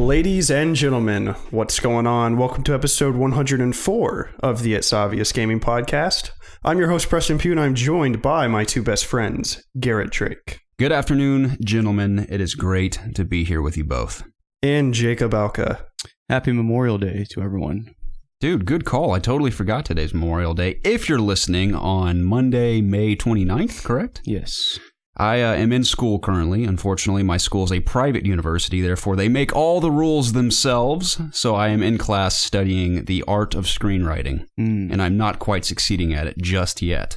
Ladies and gentlemen, what's going on? Welcome to episode 104 of the It's Obvious Gaming Podcast. I'm your host, Preston Pugh, and I'm joined by my two best friends, Garrett Drake. Good afternoon, gentlemen. It is great to be here with you both. And Jacob Alka. Happy Memorial Day to everyone. Dude, good call. I totally forgot today's Memorial Day. If you're listening on Monday, May 29th, correct? Yes. I am in school currently. Unfortunately, my school is a private university, therefore they make all the rules themselves. So I am in class studying the art of screenwriting, and I'm not quite succeeding at it just yet.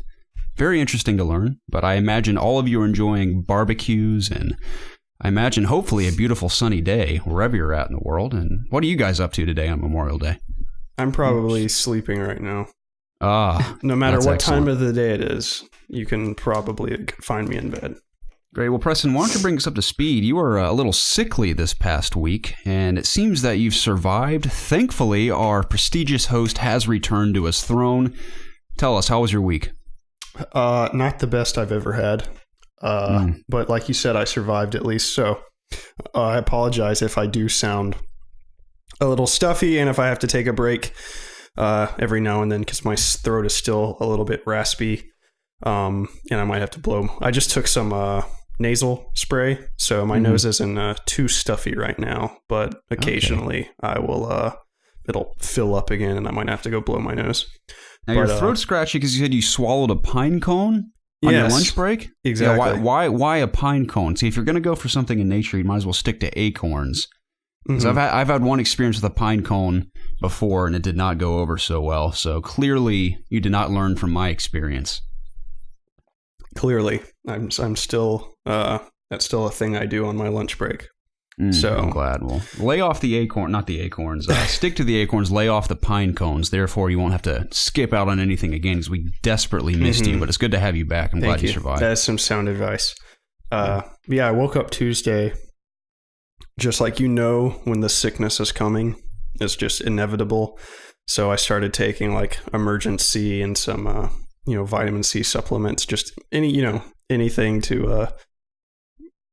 Very interesting to learn, but I imagine all of you are enjoying barbecues, and I imagine hopefully a beautiful sunny day wherever you're at in the world. And what are you guys up to today on Memorial Day? I'm probably sleeping right now. No matter what time of the day it is, you can probably find me in bed. Great. Well, Preston, why don't you bring us up to speed? You were a little sickly this past week, and it seems that you've survived. Thankfully, our prestigious host has returned to his throne. Tell us, how was your week? Not the best I've ever had. But like you said, I survived at least. So I apologize if I do sound a little stuffy and if I have to take a break every now and then because my throat is still a little bit raspy. And I might have to blow. I just took some nasal spray, so my nose isn't too stuffy right now. But occasionally I will. It'll fill up again, and I might have to go blow my nose. Now your throat's scratchy because you said you swallowed a pine cone on your lunch break? Exactly. Yeah, why a pine cone? See, if you're going to go for something in nature, you might as well stick to acorns. Because I've had one experience with a pine cone before, and it did not go over so well. So clearly, you did not learn from my experience. Clearly, I'm still that's still a thing I do on my lunch break. So I'm glad. Well, lay off the acorn, not the acorns. Stick to the acorns. Lay off the pine cones. Therefore, you won't have to skip out on anything again because we desperately missed you. But it's good to have you back. I'm glad you survived. That's some sound advice. Yeah, I woke up Tuesday. Just like when the sickness is coming, it's just inevitable. So I started taking like Emergen-C and some vitamin C supplements, just anything to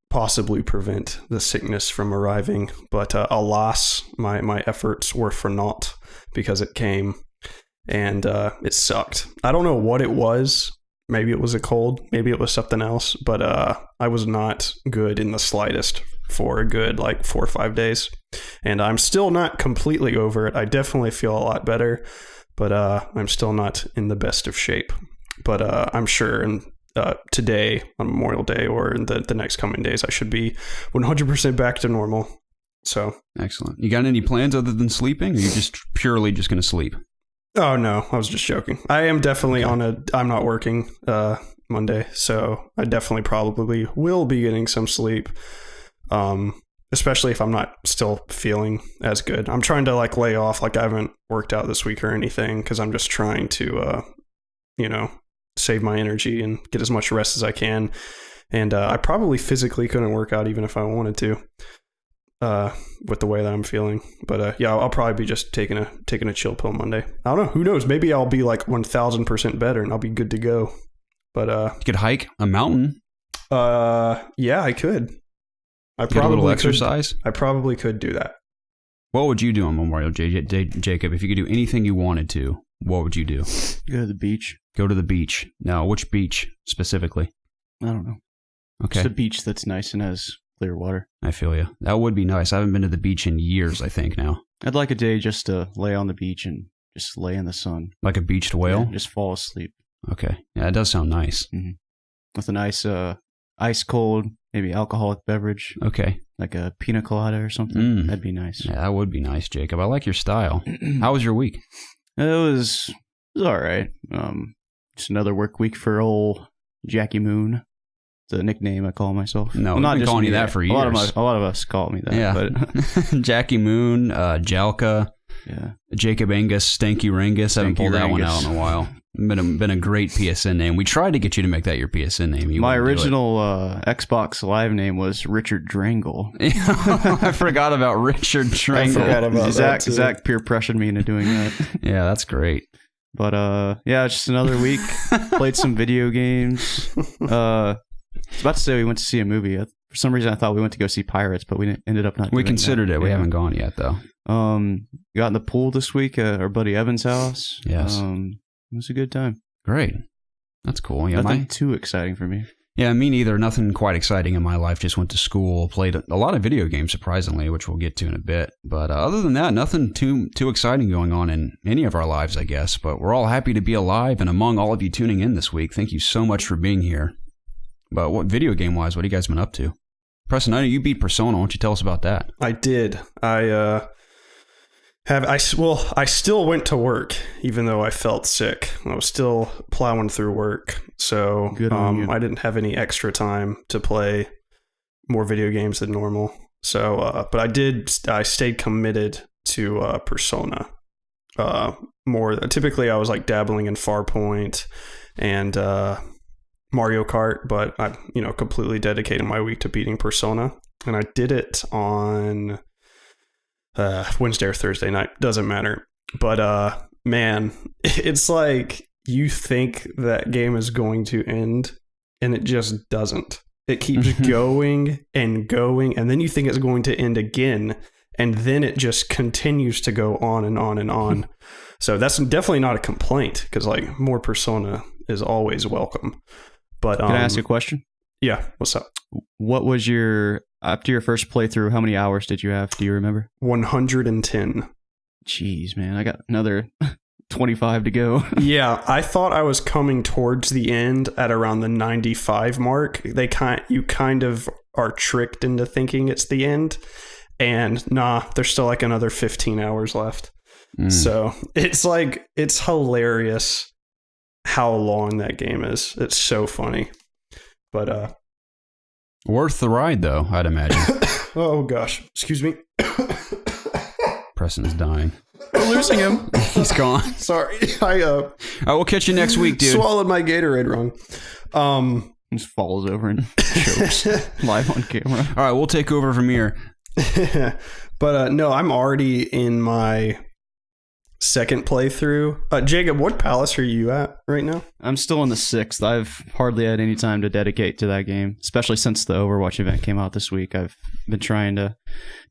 possibly prevent the sickness from arriving. But alas, my efforts were for naught because it came and it sucked. I don't know what it was. Maybe it was a cold. Maybe it was something else. But I was not good in the slightest for a good 4 or 5 days. And I'm still not completely over it. I definitely feel a lot better. But I'm still not in the best of shape. But I'm sure today on Memorial Day or in the next coming days, I should be 100% back to normal. So excellent. You got any plans other than sleeping? Or are you just purely just going to sleep? Oh, no, I was just joking. I am definitely I'm not working Monday, so I definitely probably will be getting some sleep. Especially if I'm not still feeling as good. I'm trying to lay off. I haven't worked out this week or anything because I'm just trying to, save my energy and get as much rest as I can. And I probably physically couldn't work out even if I wanted to with the way that I'm feeling. But I'll probably be just taking a chill pill Monday. I don't know. Who knows? Maybe I'll be 1,000% better and I'll be good to go. But you could hike a mountain. Yeah, I could. I get a little exercise. I probably could do that. What would you do on Memorial Day, Jacob? If you could do anything you wanted to, what would you do? Go to the beach. Go to the beach. Now, which beach specifically? I don't know. Okay. Just a beach that's nice and has clear water. I feel you. That would be nice. I haven't been to the beach in years, I think, now. I'd like a day just to lay on the beach and just lay in the sun. Like a beached whale? Yeah, just fall asleep. Okay. Yeah, it does sound nice. Mm-hmm. With a nice ice cold, maybe alcoholic beverage. Okay. Like a pina colada or something. That'd be nice. Yeah, that would be nice, Jacob. I like your style. How was your week? It was all right. Just another work week for old Jackie Moon. It's a nickname I call myself. No, I'm not just calling you that for years. A lot of us call me that. Yeah. But Jackie Moon, Jalka, Jacob Angus, Stanky Rangus. I haven't pulled that one out in a while. Been a great PSN name. We tried to get you to make that your PSN name. My original Xbox Live name was Richard Drangle. I forgot about Richard Drangle. I forgot about that too. Zach peer pressured me into doing that. Yeah, that's great. But just another week. Played some video games. I was about to say we went to see a movie. For For some reason, I thought we went to go see Pirates, but we ended up not. We doing considered that. it. We haven't gone yet, though. Got in the pool this week at our buddy Evan's house. Yes. It was a good time. Great. That's cool. Yeah, Nothing too exciting for me. Yeah, me neither. Nothing quite exciting in my life. Just went to school, played a lot of video games, surprisingly, which we'll get to in a bit. But other than that, nothing too exciting going on in any of our lives, I guess. But we're all happy to be alive and among all of you tuning in this week. Thank you so much for being here. But what video game-wise, what have you guys been up to? Preston, I know you beat Persona. Why don't you tell us about that? I did. I still went to work, even though I felt sick. I was still plowing through work. So Good on you. I didn't have any extra time to play more video games than normal. So, but I stayed committed to Persona. Typically I was like dabbling in Farpoint and Mario Kart, but I, completely dedicated my week to beating Persona. And I did it on Wednesday or Thursday night, doesn't matter. But man, it's like you think that game is going to end and it just doesn't. It keeps going and going, and then you think it's going to end again, and then it just continues to go on and on and on. So that's definitely not a complaint, because like more Persona is always welcome. But Can I ask you a question? Yeah, what's up? What was after your first playthrough, how many hours did you have? Do you remember? 110. Jeez, man, I got another 25 to go. Yeah, I thought I was coming towards the end at around the 95 mark. You kind of are tricked into thinking it's the end, and there's still like another 15 hours left. So it's hilarious how long that game is. It's so funny. But Worth the ride, though, I'd imagine. Oh gosh, excuse me. Preston's dying. We're losing him. He's gone. Sorry, I will catch you next week, dude. swallowed my Gatorade wrong. Just falls over and chokes live on camera. All right, we'll take over from here. But no, I'm already in my second playthrough. Jacob, what palace are you at right now? I'm still in the 6th. I've hardly had any time to dedicate to that game, especially since the Overwatch event came out this week. I've been trying to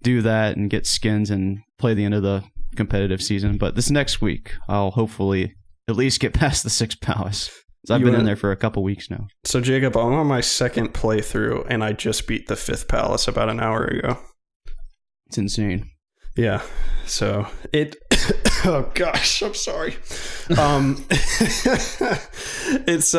do that and get skins and play the end of the competitive season. But this next week, I'll hopefully at least get past the 6th palace. I've been in there for a couple weeks now. So Jacob, I'm on my second playthrough, and I just beat the 5th palace about an hour ago. It's insane. Yeah. So it... Oh gosh, I'm sorry. It's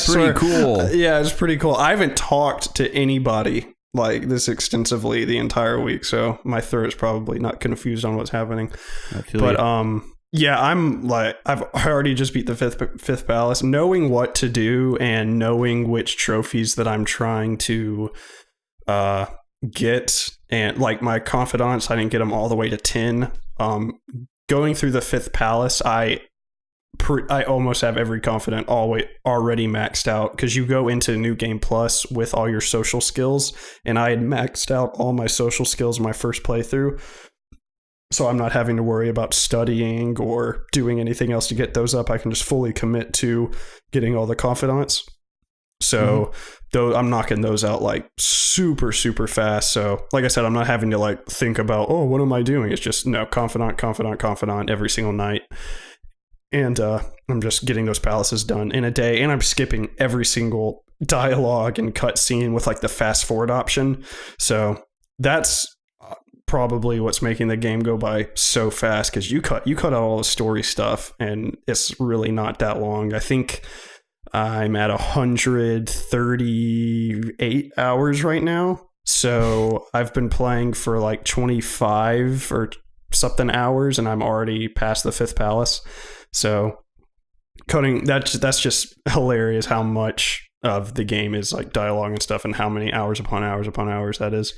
pretty cool. Yeah, it's pretty cool. I haven't talked to anybody like this extensively the entire week, so my throat is probably not confused on what's happening. Yeah, I'm like, I've already just beat the fifth palace, knowing what to do and knowing which trophies that I'm trying to get, and like my confidants, I didn't get them all the way to 10. Going through the 5th palace, I almost have every confidant already maxed out, because you go into New Game Plus with all your social skills, and I had maxed out all my social skills my first playthrough. So I'm not having to worry about studying or doing anything else to get those up. I can just fully commit to getting all the confidants. So though I'm knocking those out like super, super fast. So like I said, I'm not having to like think about, oh, what am I doing? It's just confidant every single night. And I'm just getting those palaces done in a day. And I'm skipping every single dialogue and cutscene with like the fast forward option. So that's probably what's making the game go by so fast, because you cut out all the story stuff and it's really not that long. I think I'm at 138 hours right now. So I've been playing for like 25 or something hours, and I'm already past the 5th palace. So that's just hilarious how much of the game is like dialogue and stuff, and how many hours upon hours that is.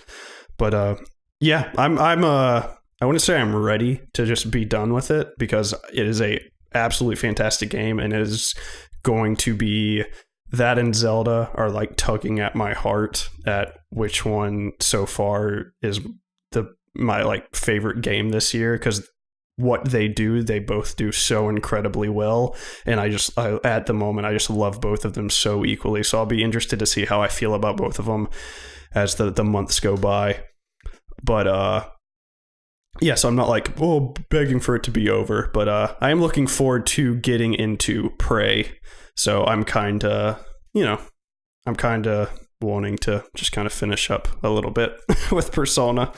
But yeah, I want to say I'm ready to just be done with it, because it is a absolutely fantastic game, and it is going to be, that and Zelda are like tugging at my heart at which one so far is my like favorite game this year, because what they do, they both do so incredibly well. And at the moment, I just love both of them so equally. So I'll be interested to see how I feel about both of them as the months go by. But yeah, so I'm not like, begging for it to be over. But I am looking forward to getting into Prey. So I'm kind of, wanting to just kind of finish up a little bit with Persona.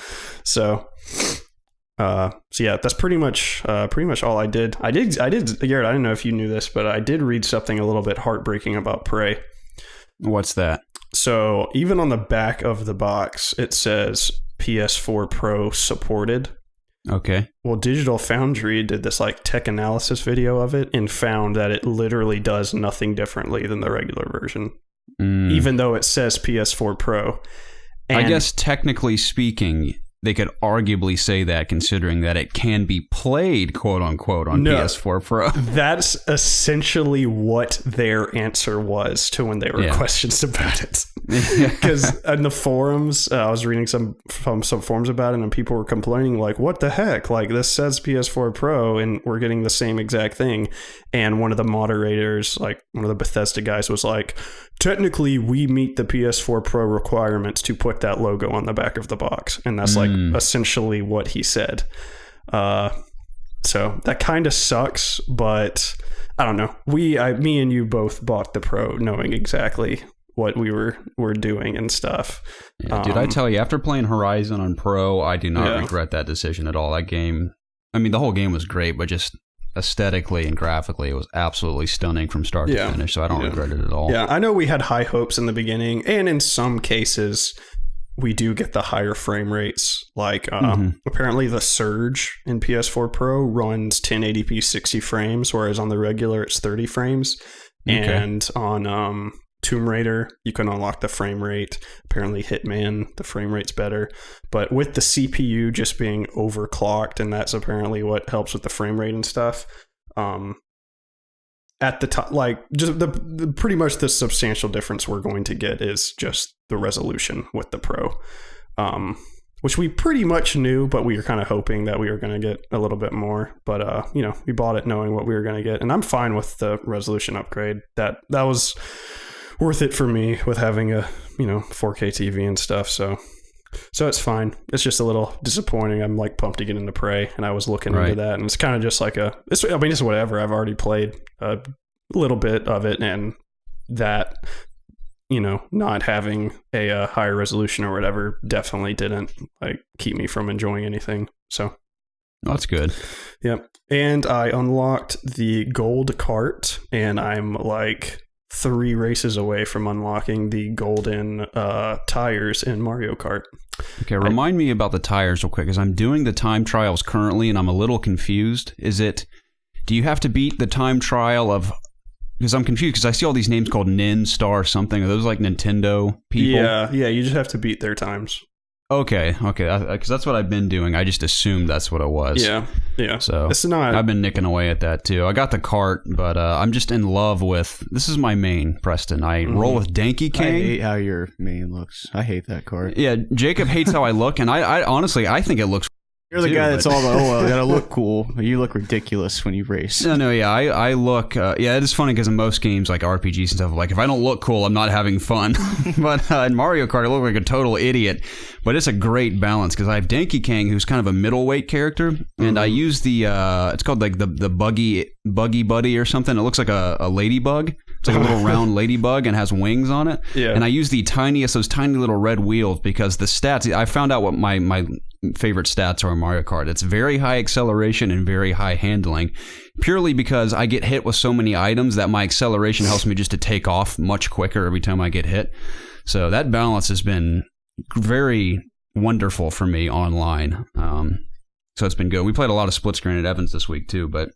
So yeah, that's pretty much all I did. I did, Garrett, I don't know if you knew this, but I did read something a little bit heartbreaking about Prey. What's that? So even on the back of the box, it says PS4 Pro supported. Okay. Well, Digital Foundry did this like tech analysis video of it and found that it literally does nothing differently than the regular version. Even though it says PS4 Pro. And I guess technically speaking, they could arguably say that, considering that it can be played, quote unquote, on PS4 Pro. That's essentially what their answer was to when they were questions about it. Because in the forums, I was reading some forums about it, and people were complaining, like, what the heck? Like, this says PS4 Pro, and we're getting the same exact thing. And one of the moderators, like one of the Bethesda guys, was like, technically, we meet the PS4 Pro requirements to put that logo on the back of the box. And that's like essentially what he said. So that kind of sucks, but I don't know. Me and you both bought the Pro knowing exactly what we were doing and stuff. Yeah, dude, I tell you, after playing Horizon on Pro, I do not regret that decision at all. That game, I mean, the whole game was great, but just aesthetically and graphically, it was absolutely stunning from start to finish, so I don't regret it at all. Yeah, I know we had high hopes in the beginning, and in some cases, we do get the higher frame rates. Like, apparently the Surge in PS4 Pro runs 1080p 60 frames, whereas on the regular, it's 30 frames. Okay. And on Tomb Raider, you can unlock the frame rate. Apparently Hitman, the frame rate's better. But with the CPU just being overclocked, and that's apparently what helps with the frame rate and stuff, at the top, like, just the pretty much the substantial difference we're going to get is just the resolution with the Pro, which we pretty much knew, but we were kind of hoping that we were going to get a little bit more. But we bought it knowing what we were going to get, and I'm fine with the resolution upgrade. That was worth it for me with having a 4K TV and stuff. So it's fine. It's just a little disappointing. I'm like pumped to get into Prey, and I was looking into that, and it's kind of just like it's whatever. I've already played a little bit of it, and that, not having a higher resolution or whatever definitely didn't like keep me from enjoying anything. So that's good. Yep. And I unlocked the gold cart, and I'm like 3 races away from unlocking the golden tires in Mario Kart. Okay, remind me about the tires real quick, because I'm doing the time trials currently, and I'm a little confused. Do you have to beat the time trial of... Because I'm confused, because I see all these names called Nin, Star, something. Are those like Nintendo people? Yeah, you just have to beat their times. Okay, because that's what I've been doing. I just assumed that's what it was. Yeah. So it's not... I've been nicking away at that too. I got the cart, but I'm just in love with... This is my main, Preston. I roll with Danky King. I hate how your main looks. I hate that cart. Yeah, Jacob hates how I look, and I honestly, I think it looks... You're the guy that's all the, I gotta look cool. You look ridiculous when you race. No, yeah, I look, it is funny because in most games, like RPGs and stuff, like if I don't look cool, I'm not having fun. But in Mario Kart, I look like a total idiot. But it's a great balance because I have Danky King, who's kind of a middleweight character, and I use the, it's called like the buggy buddy or something. It looks like a ladybug. It's like a little round ladybug and has wings on it. Yeah. And I use those tiny little red wheels because the stats, I found out what my favorite stats are in Mario Kart. It's very high acceleration and very high handling, purely because I get hit with so many items that my acceleration helps me just to take off much quicker every time I get hit. So that balance has been very wonderful for me online. So it's been good. We played a lot of split screen at Evans this week too, but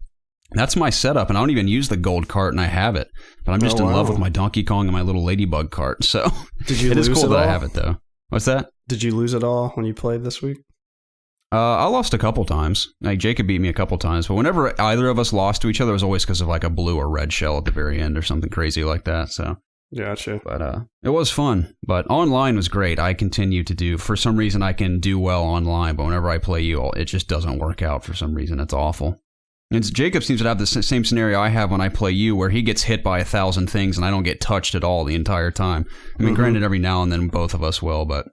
that's my setup, and I don't even use the gold cart, and I have it. But I'm just in love with my Donkey Kong and my little ladybug cart. So it is cool that I have it, though. What's that? Did you lose it all when you played this week? I lost a couple times. Like Jacob beat me a couple times, but whenever either of us lost to each other, it was always because of like a blue or red shell at the very end or something crazy like that. So Gotcha. But it was fun. But online was great. I continue to do, for some reason, I can do well online, but whenever I play you, it just doesn't work out for some reason. It's awful. And Jacob seems to have the same scenario I have when I play you, where he gets hit by 1,000 things and I don't get touched at all the entire time. I mean, granted, every now and then both of us will, but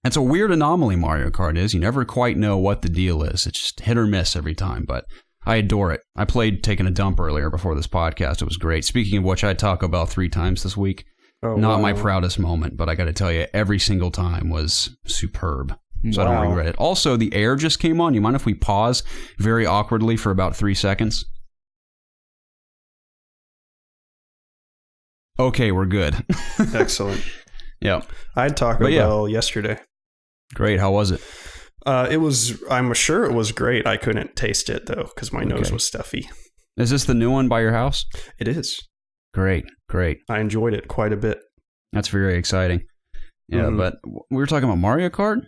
it's a weird anomaly Mario Kart is. You never quite know what the deal is. It's just hit or miss every time, but I adore it. I played taking a dump earlier before this podcast. It was great. Speaking of which, I had Taco Bell 3 times this week. Not my proudest moment, but I got to tell you, every single time was superb. So I don't regret it. Also, the air just came on. You mind if we pause very awkwardly for about 3 seconds? Okay, we're good. Excellent. Yeah. I had Taco Bell yesterday. Great. How was it? I'm sure it was great. I couldn't taste it, though, because my nose was stuffy. Is this the new one by your house? It is. Great. I enjoyed it quite a bit. That's very exciting. Yeah, but we were talking about Mario Kart?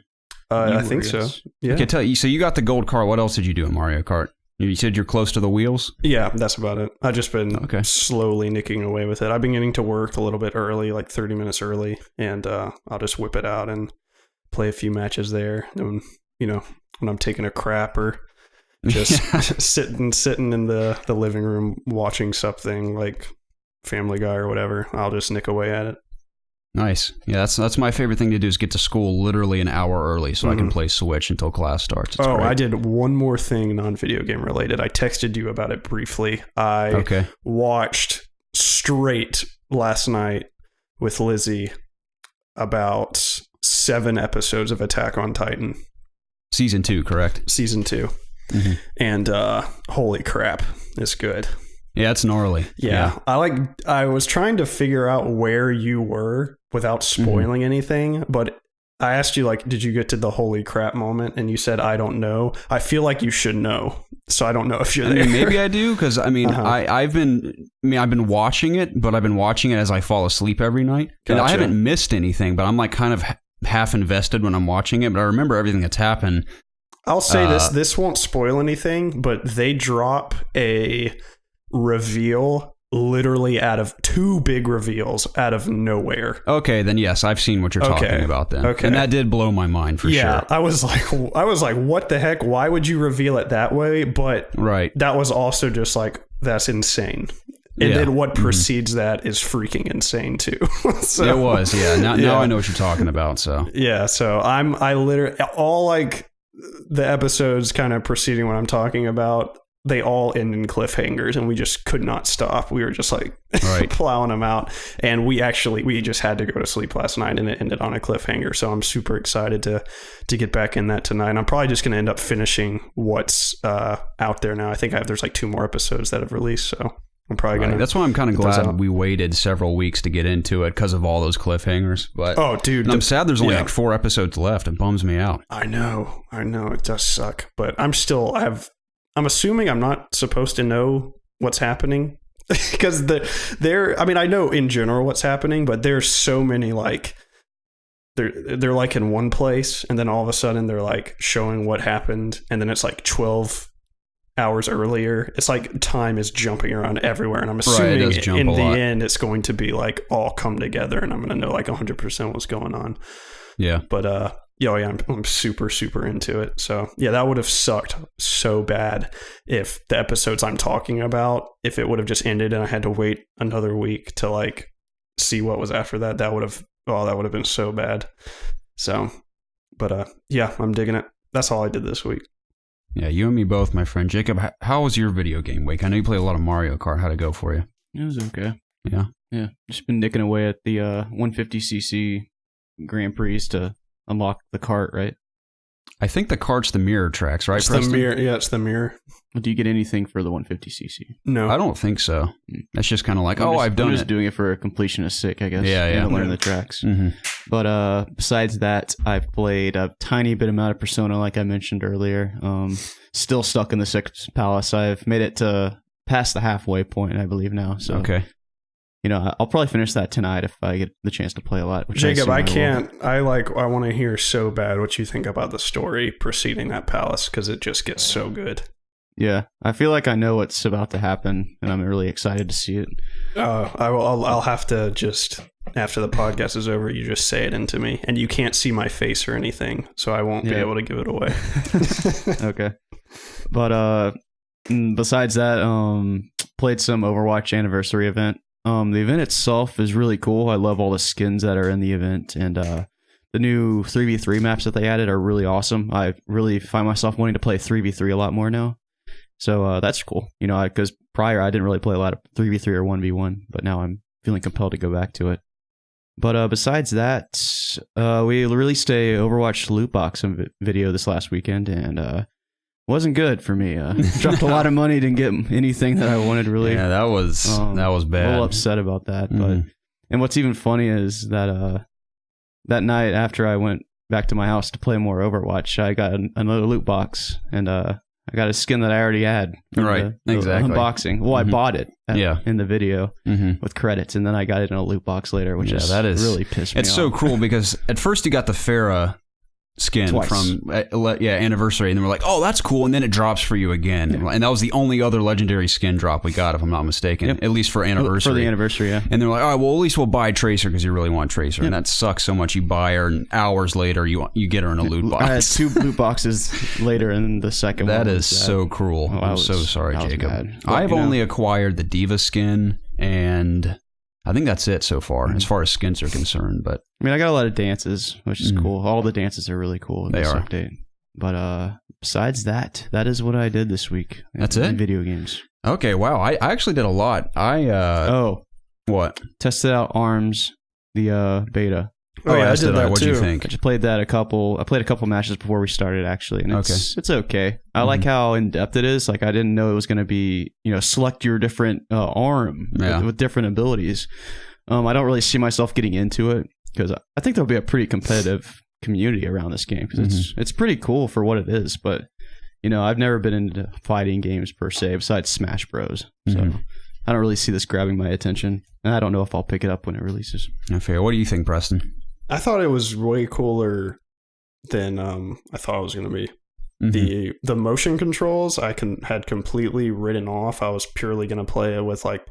I think so. Yeah. Okay, tell you. So you got the gold car. What else did you do in Mario Kart? You said you're close to the wheels? Yeah, that's about it. I've just been slowly nicking away with it. I've been getting to work a little bit early, like 30 minutes early, and I'll just whip it out and play a few matches there. And, when I'm taking a crap or just sitting in the living room watching something like Family Guy or whatever, I'll just nick away at it. Nice. Yeah, that's my favorite thing to do is get to school literally an hour early so I can play Switch until class starts. It's great. I did one more thing non-video game related. I texted you about it briefly. I watched straight last night with Lizzie about 7 episodes of Attack on Titan. Season 2, correct? Season 2. Mm-hmm. And holy crap, it's good. Yeah, it's gnarly. Yeah. I was trying to figure out where you were without spoiling anything, but I asked you, did you get to the holy crap moment? And you said, I don't know. I feel like you should know. So I don't know if you're there. Maybe I do, because I've been watching it, but I've been watching it as I fall asleep every night. Gotcha. And I haven't missed anything, but I'm kind of half invested when I'm watching it, but I remember everything that's happened. I'll say this won't spoil anything, but they drop a reveal literally out of 2 big reveals out of nowhere. Okay, then yes, I've seen what you're talking about then. Okay. And that did blow my mind for sure. Yeah, I was like, what the heck? Why would you reveal it that way? But that was also just that's insane. And then what precedes that is freaking insane too. So, it was, Now I know what you're talking about. So yeah, so I literally all the episodes kind of preceding what I'm talking about, they all end in cliffhangers, and we just could not stop. We were just plowing them out, and we just had to go to sleep last night, and it ended on a cliffhanger. So I'm super excited to get back in that tonight. I'm probably just going to end up finishing what's out there now. I think there's 2 more episodes that have released, so I'm probably going to. That's why I'm kind of glad we waited several weeks to get into it because of all those cliffhangers. But I'm sad there's only 4 episodes left. It bums me out. I know, it does suck, but I'm assuming I'm not supposed to know what's happening because I know in general what's happening, but there's so many they're in one place, and then all of a sudden they're showing what happened, and then it's 12 hours earlier. It's time is jumping around everywhere, and I'm assuming in the end it's going to be all come together, and I'm going to know 100% what's going on. Yeah, but I'm super, super into it. So yeah, that would have sucked so bad if the episodes I'm talking about, if it would have just ended and I had to wait another week to see what was after that. That would have been so bad. So, but I'm digging it. That's all I did this week. Yeah, you and me both, my friend. Jacob, how was your video game week? I know you play a lot of Mario Kart. How'd it go for you? It was okay. Yeah? Yeah, just been nicking away at the 150cc Grand Prix to unlock the cart, right? I think the cart's the mirror tracks, right? It's Preston? The mirror. Yeah, it's the mirror. Do you get anything for the 150cc? No, I don't think so. That's just kind of I've done it. I'm just doing it for a completionist sake, I guess. Yeah. Learn the tracks. Mm-hmm. But besides that, I've played a tiny bit amount of Persona, like I mentioned earlier. Still stuck in the 6th palace. I've made it to past the halfway point, I believe now. So okay. I'll probably finish that tonight if I get the chance to play a lot. Jacob, I can't. I want to hear so bad what you think about the story preceding that palace because it just gets so good. Yeah, I feel like I know what's about to happen, and I'm really excited to see it. I'll have to just, after the podcast is over, you just say it into me, and you can't see my face or anything, so I won't be able to give it away. Okay. But besides that, played some Overwatch anniversary event. The event itself is really cool. I love all the skins that are in the event, and the new 3v3 maps that they added are really awesome. I really find myself wanting to play 3v3 a lot more now. So that's cool. You know, because prior I didn't really play a lot of 3v3 or 1v1, but now I'm feeling compelled to go back to it. But besides that, we released a Overwatch loot box video this last weekend, and wasn't good for me. Dropped a lot of money, didn't get anything that I wanted really. Yeah, that was bad. A little upset about that. But and what's even funny is that that night after I went back to my house to play more Overwatch, I got another loot box, and I got a skin that I already had. Right, exactly. Unboxing. Well, I bought it in the video with credits, and then I got it in a loot box later, which that is really pissed me off. It's so cool because at first you got the Farah skin from anniversary, and then we're like, oh, that's cool, and then it drops for you again, and that was the only other legendary skin drop we got, if I'm not mistaken, at least for anniversary. For the anniversary, yeah. And they're like, all right, well, at least we'll buy Tracer because you really want Tracer, and that sucks so much. You buy her, and hours later you get her in a loot box. I had 2 loot boxes later, and the second one. That is so cruel. I'm so sorry, Jacob. I've only acquired the Diva skin, and I think that's it so far, as far as skins are concerned. But I mean, I got a lot of dances, which is cool. All the dances are really cool in this update. But besides that, that is what I did this week. That's it? Video games. Okay, wow. I actually did a lot. What? Tested out ARMS, the beta. Oh yeah, I did that What'd too. you think? I just played that I played a couple matches before we started, actually, and it's okay. I like how in depth it is. Like, I didn't know it was going to be, select your different arm with different abilities. I don't really see myself getting into it because I think there'll be a pretty competitive community around this game because it's pretty cool for what it is. But I've never been into fighting games per se besides Smash Bros. So I don't really see this grabbing my attention, and I don't know if I'll pick it up when it releases. Okay, what do you think, Preston? I thought it was way cooler than I thought it was going to be. The motion controls I had completely written off. I was purely going to play it with like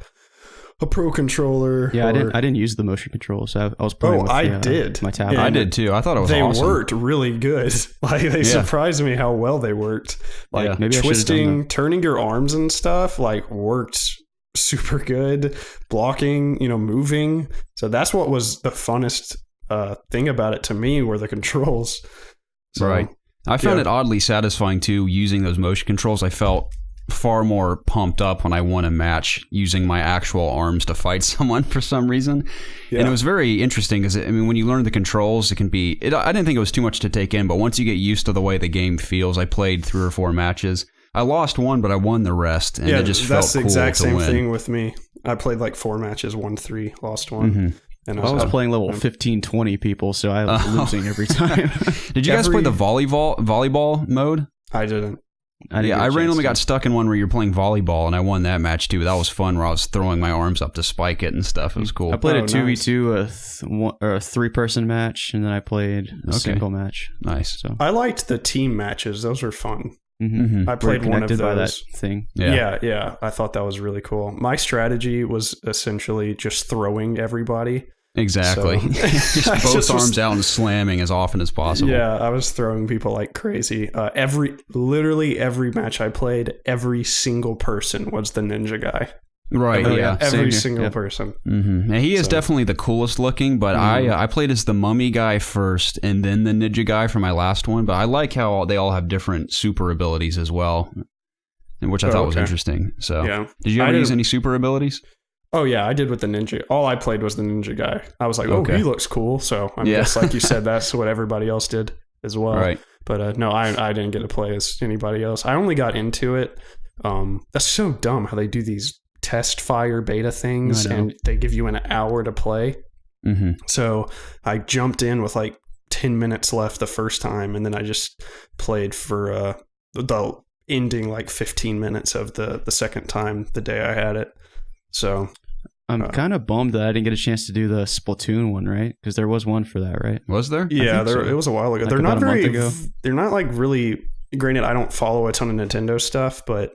a pro controller. Yeah, I didn't use the motion controls. I was playing with my tablet. I did too. I thought it was awesome. They worked really good. Like, they surprised me how well they worked. Like, maybe twisting, turning your arms and stuff, like, worked super good. Blocking, moving. So that's what was the funnest thing about it to me, were the controls. So, right. I found it oddly satisfying too, using those motion controls. I felt far more pumped up when I won a match using my actual arms to fight someone for some reason. And it was very interesting because, when you learn the controls, it can be... I didn't think it was too much to take in, but once you get used to the way the game feels, I played 3 or 4 matches. I lost one, but I won the rest, and it just felt cool to win. That's the exact same thing with me. I played like 4 matches, won 3, lost 1. And I was playing level 15, 20 people, so I was losing every time. Did you guys play the volleyball mode? I didn't. I randomly got stuck in one where you're playing volleyball, and I won that match too. That was fun, where I was throwing my arms up to spike it and stuff. It was cool. I played a 2v2, a 3-person match, and then I played a single match. Nice. So I liked the team matches; those were fun. I played one of those. by that thing. Yeah. I thought that was really cool. My strategy was essentially just throwing everybody. Exactly. So, just both arms out and slamming as often as possible. Yeah, I was throwing people like crazy. Literally every match I played, every single person was the ninja guy. Right, every single person. Now, he is definitely the coolest looking, but I played as the mummy guy first and then the ninja guy for my last one, but I like how they all have different super abilities as well, which I thought was interesting. So, did you ever use any super abilities? Oh, yeah, I did with the ninja. All I played was the ninja guy. I was like, he looks cool. So I guess, like you said, that's what everybody else did as well. Right. But no, I didn't get to play as anybody else. I only got into it. That's so dumb how they do these test fire beta things and they give you an hour to play. So I jumped in with like 10 minutes left the first time, and then I just played for the ending like 15 minutes of the second time the day I had it. So I'm kind of bummed that I didn't get a chance to do the Splatoon one, right? Because there was one for that, right? Was there? Yeah, it was a while ago. Like they're not a month ago. They're not like really granted, I don't follow a ton of Nintendo stuff, but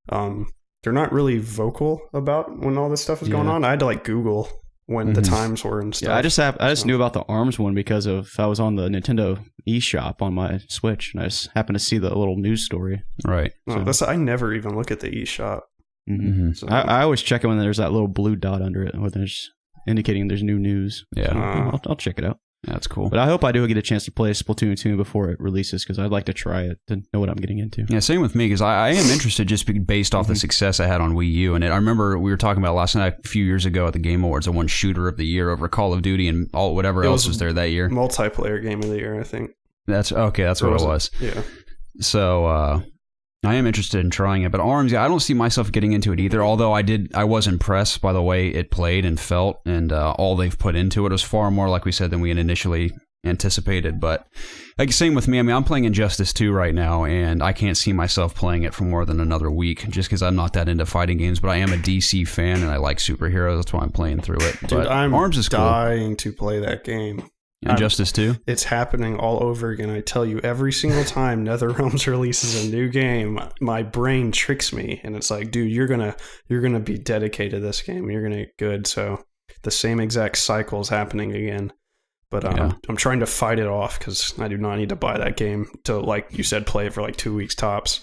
they're not really vocal about when all this stuff is going on. I had to like Google when the times were and stuff. Yeah, I just knew about the ARMS one because I was on the Nintendo eShop on my Switch, and I just happened to see the little news story. Right. I never even look at the eShop. So, I always check it when there's that little blue dot under it, where there's indicating there's new news. Yeah. I'll check it out. That's cool. But I hope I do get a chance to play Splatoon 2 before it releases, because I'd like to try it to know what I'm getting into. Yeah, same with me, because I am interested just based off the success I had on Wii U. And I remember we were talking about last night, a few years ago at the Game Awards, I won Shooter of the Year over Call of Duty and whatever else was there that year. Multiplayer Game of the Year, I think. That's what it was. Yeah. So I am interested in trying it, but ARMS, I don't see myself getting into it either. Although I was impressed by the way it played and felt, and all they've put into it was far more, like we said, than we had initially anticipated. But like same with me. I mean, I'm playing Injustice 2 right now, and I can't see myself playing it for more than another week, just because I'm not that into fighting games. But I am a DC fan, and I like superheroes. That's why I'm playing through it. Dude, but I'm ARMS is dying to play that game. Injustice 2? It's happening all over again. I tell you, every single time NetherRealms releases a new game, my brain tricks me, and it's like, dude, you're gonna be dedicated to this game. You're gonna get good. So the same exact cycle is happening again. But I'm trying to fight it off because I do not need to buy that game to, like you said, play it for like 2 weeks tops.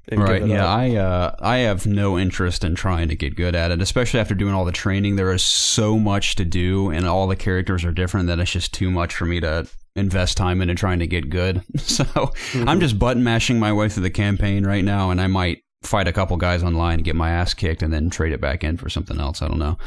Right, yeah, I have no interest in trying to get good at it, especially after doing all the training. There is so much to do, and all the characters are different that it's just too much for me to invest time into trying to get good. So I'm just button mashing my way through the campaign right now, and I might fight a couple guys online and get my ass kicked and then trade it back in for something else. I don't know.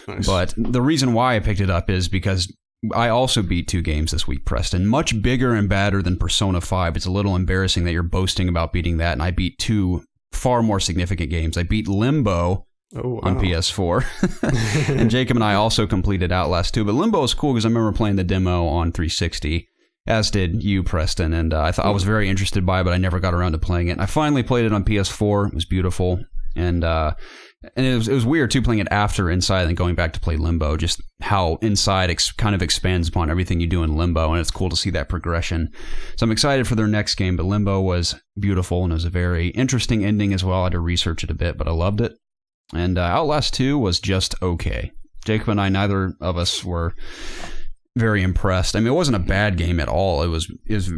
Nice. But the reason why I picked it up is because I also beat 2 games this week, Preston. Much bigger and badder than Persona 5. It's a little embarrassing that you're boasting about beating that, and I beat 2 far more significant games. I beat Limbo on PS4, and Jacob and I also completed Outlast 2. But Limbo was cool because I remember playing the demo on 360, as did you, Preston, and I thought I was very interested by it, but I never got around to playing it. And I finally played it on PS4. It was beautiful, and it was weird, too, playing it after Inside and going back to play Limbo, just how Inside kind of expands upon everything you do in Limbo, and it's cool to see that progression. So I'm excited for their next game, but Limbo was beautiful, and it was a very interesting ending as well. I had to research it a bit, but I loved it. And Outlast 2 was just okay. Jacob and I, neither of us were very impressed. I mean, it wasn't a bad game at all. It was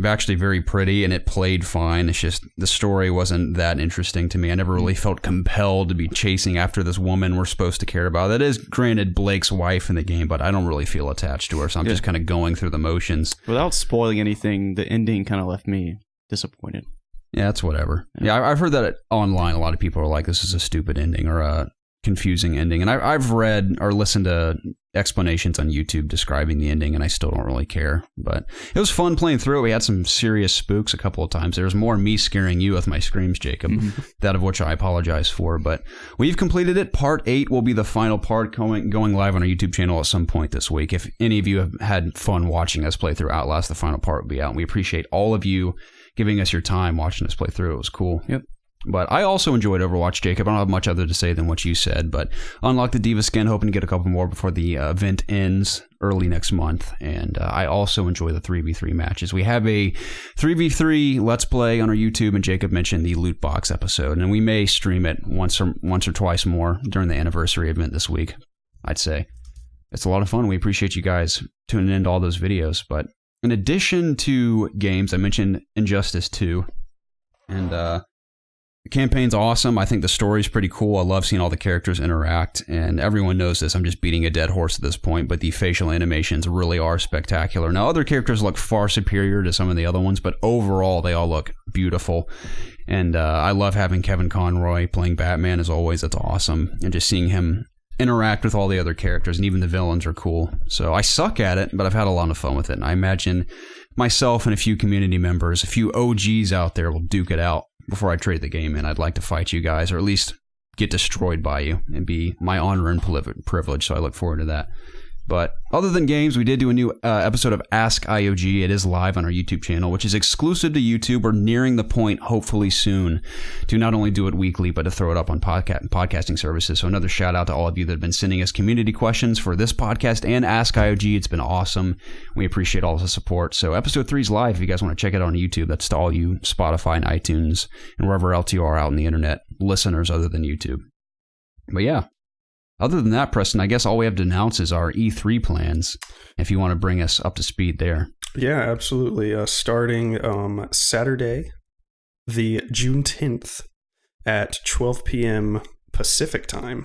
actually very pretty, and it played fine. It's just the story wasn't that interesting to me. I never really felt compelled to be chasing after this woman we're supposed to care about. That is, granted, Blake's wife in the game, but I don't really feel attached to her, so I'm just kind of going through the motions. Without spoiling anything, the ending kind of left me disappointed. Yeah, it's whatever. Yeah, I've heard that online a lot of people are like, this is a stupid ending or a confusing ending. And I've read or listened to explanations on YouTube describing the ending, and I still don't really care. But it was fun playing through it. We had some serious spooks a couple of times. There was more me scaring you with my screams, Jacob, that of which I apologize for. But we've completed it. Part 8 will be the final part going live on our YouTube channel at some point this week. If any of you have had fun watching us play through Outlast, the final part will be out. And we appreciate all of you giving us your time watching us play through. It was cool. Yep. But I also enjoyed Overwatch, Jacob. I don't have much other to say than what you said, but unlock the Diva skin, hoping to get a couple more before the event ends early next month. And I also enjoy the 3v3 matches. We have a 3v3 Let's Play on our YouTube, and Jacob mentioned the loot box episode, and we may stream it once or twice more during the anniversary event this week, I'd say. It's a lot of fun. We appreciate you guys tuning into all those videos. But in addition to games, I mentioned Injustice 2, and the campaign's awesome. I think the story's pretty cool. I love seeing all the characters interact, and everyone knows this. I'm just beating a dead horse at this point, but the facial animations really are spectacular. Now, other characters look far superior to some of the other ones, but overall, they all look beautiful. And I love having Kevin Conroy playing Batman, as always. That's awesome. And just seeing him interact with all the other characters, and even the villains are cool. So I suck at it, but I've had a lot of fun with it. And I imagine myself and a few community members, a few OGs out there will duke it out before I trade the game in. I'd like to fight you guys, or at least get destroyed by you, and be my honor and privilege. So I look forward to that. But other than games, we did do a new episode of Ask IOG. It is live on our YouTube channel, which is exclusive to YouTube. We're nearing the point, hopefully soon, to not only do it weekly, but to throw it up on podcasting services. So another shout out to all of you that have been sending us community questions for this podcast and Ask IOG. It's been awesome. We appreciate all the support. So episode 3 is live. If you guys want to check it out on YouTube, that's to all you Spotify and iTunes and wherever else you are out on the internet, listeners other than YouTube. But yeah. Other than that, Preston, I guess all we have to announce is our E3 plans, if you want to bring us up to speed there. Yeah, absolutely. Starting Saturday, the June 10th at 12 p.m. Pacific time,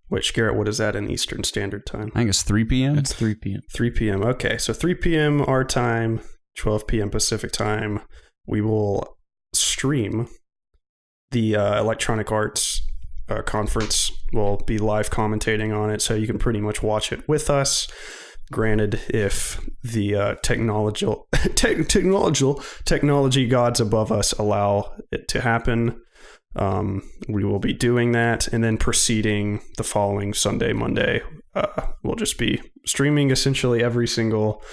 which, Garrett, what is that in Eastern Standard Time? I think it's 3 p.m. It's 3 p.m. 3 p.m. Okay, so 3 p.m. our time, 12 p.m. Pacific time, we will stream the Electronic Arts conference. We'll be live commentating on it, so you can pretty much watch it with us. Granted, if the technology gods above us allow it to happen, we will be doing that. And then proceeding the following Sunday, Monday, we'll just be streaming essentially every single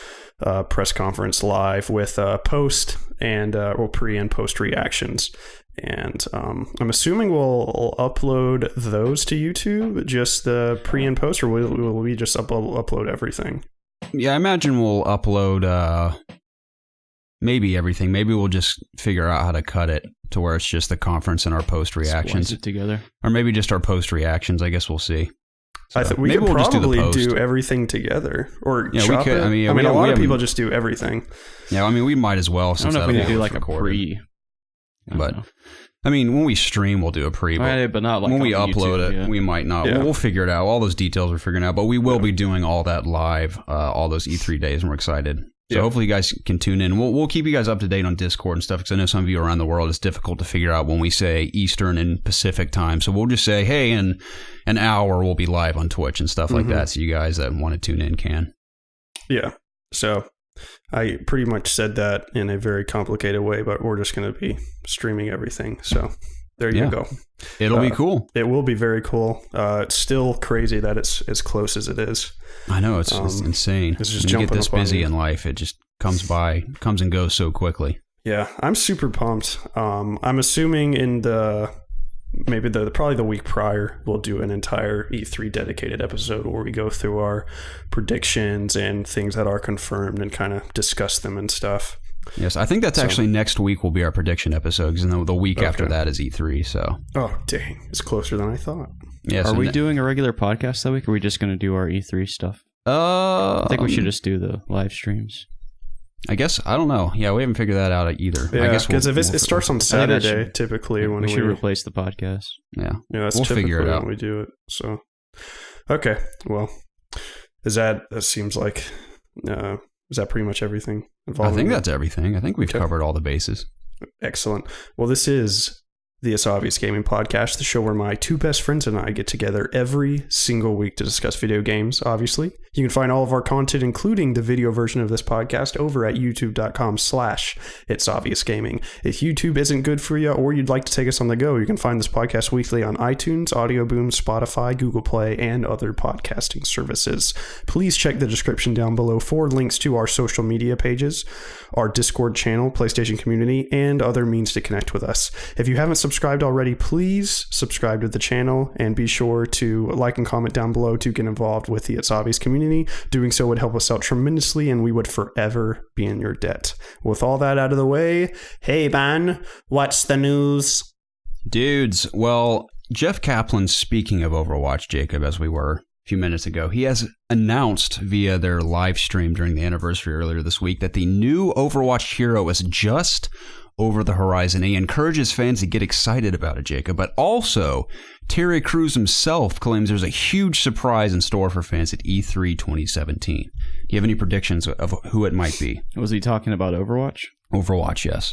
press conference live with post and or pre and post reactions. And I'm assuming we'll upload those to YouTube, just the pre and post, or will we just upload everything? Yeah, I imagine we'll upload maybe everything. Maybe we'll just figure out how to cut it to where it's just the conference and our post reactions. Splice it together. Or maybe just our post reactions. I guess we'll see. So I think we could probably do everything together, or yeah, chop we could. it. I mean, a lot of people just do everything. Yeah, I mean, we might as well. Since I don't know if we could do like a recorded. pre. But I mean, when we stream, we'll do a pre. But not like when we on upload YouTube, it, yeah. we might not. Yeah. We'll figure it out. All those details we're figuring out. But we will be doing all that live, all those E3 days, and we're excited. So hopefully you guys can tune in. We'll keep you guys up to date on Discord and stuff, because I know some of you around the world, it's difficult to figure out when we say Eastern and Pacific time. So we'll just say, hey, in an hour we'll be live on Twitch and stuff like that. So you guys that want to tune in can. Yeah. So I pretty much said that in a very complicated way, but we're just going to be streaming everything. So there you go. It'll be cool. It will be very cool. It's still crazy that it's as close as it is. I know, it's insane. It's just when you get this busy in life, it just comes and goes so quickly. Yeah, I'm super pumped. I'm assuming in probably the week prior, we'll do an entire E3 dedicated episode where we go through our predictions and things that are confirmed and kind of discuss them and stuff. Yes, I think that's actually next week will be our prediction episode, because the week after that is E3. So, oh dang, it's closer than I thought. Yeah, are we doing a regular podcast that week, or are we just going to do our E3 stuff? I think we should just do the live streams. I guess, I don't know. Yeah, we haven't figured that out either. Yeah, I guess because if it starts on Saturday, typically when we should replace the podcast. Yeah, that's we'll typically figure it out when we do it. So, okay, well, that seems like is that pretty much everything? I think that's everything. I think we've covered all the bases. Excellent. Well, this is the It's Obvious Gaming Podcast, the show where my two best friends and I get together every single week to discuss video games, obviously. You can find all of our content, including the video version of this podcast, over at youtube.com/itsobviousgaming. If YouTube isn't good for you, or you'd like to take us on the go, you can find this podcast weekly on iTunes, Audio Boom, Spotify, Google Play, and other podcasting services. Please check the description down below for links to our social media pages, our Discord channel, PlayStation community, and other means to connect with us. If you haven't subscribed already, please subscribe to the channel and be sure to like and comment down below to get involved with the It's Obvious community. Doing so would help us out tremendously, and we would forever be in your debt. With all that out of the way, hey man, what's the news? Dudes, well, Jeff Kaplan, speaking of Overwatch, Jacob, as we were a few minutes ago, he has announced via their live stream during the anniversary earlier this week that the new Overwatch Hero is just over the horizon. He encourages fans to get excited about it, Jacob, but also Terry Crews himself claims there's a huge surprise in store for fans at E3 2017. Do you have any predictions of who it might be? Was he talking about Overwatch? Overwatch, yes.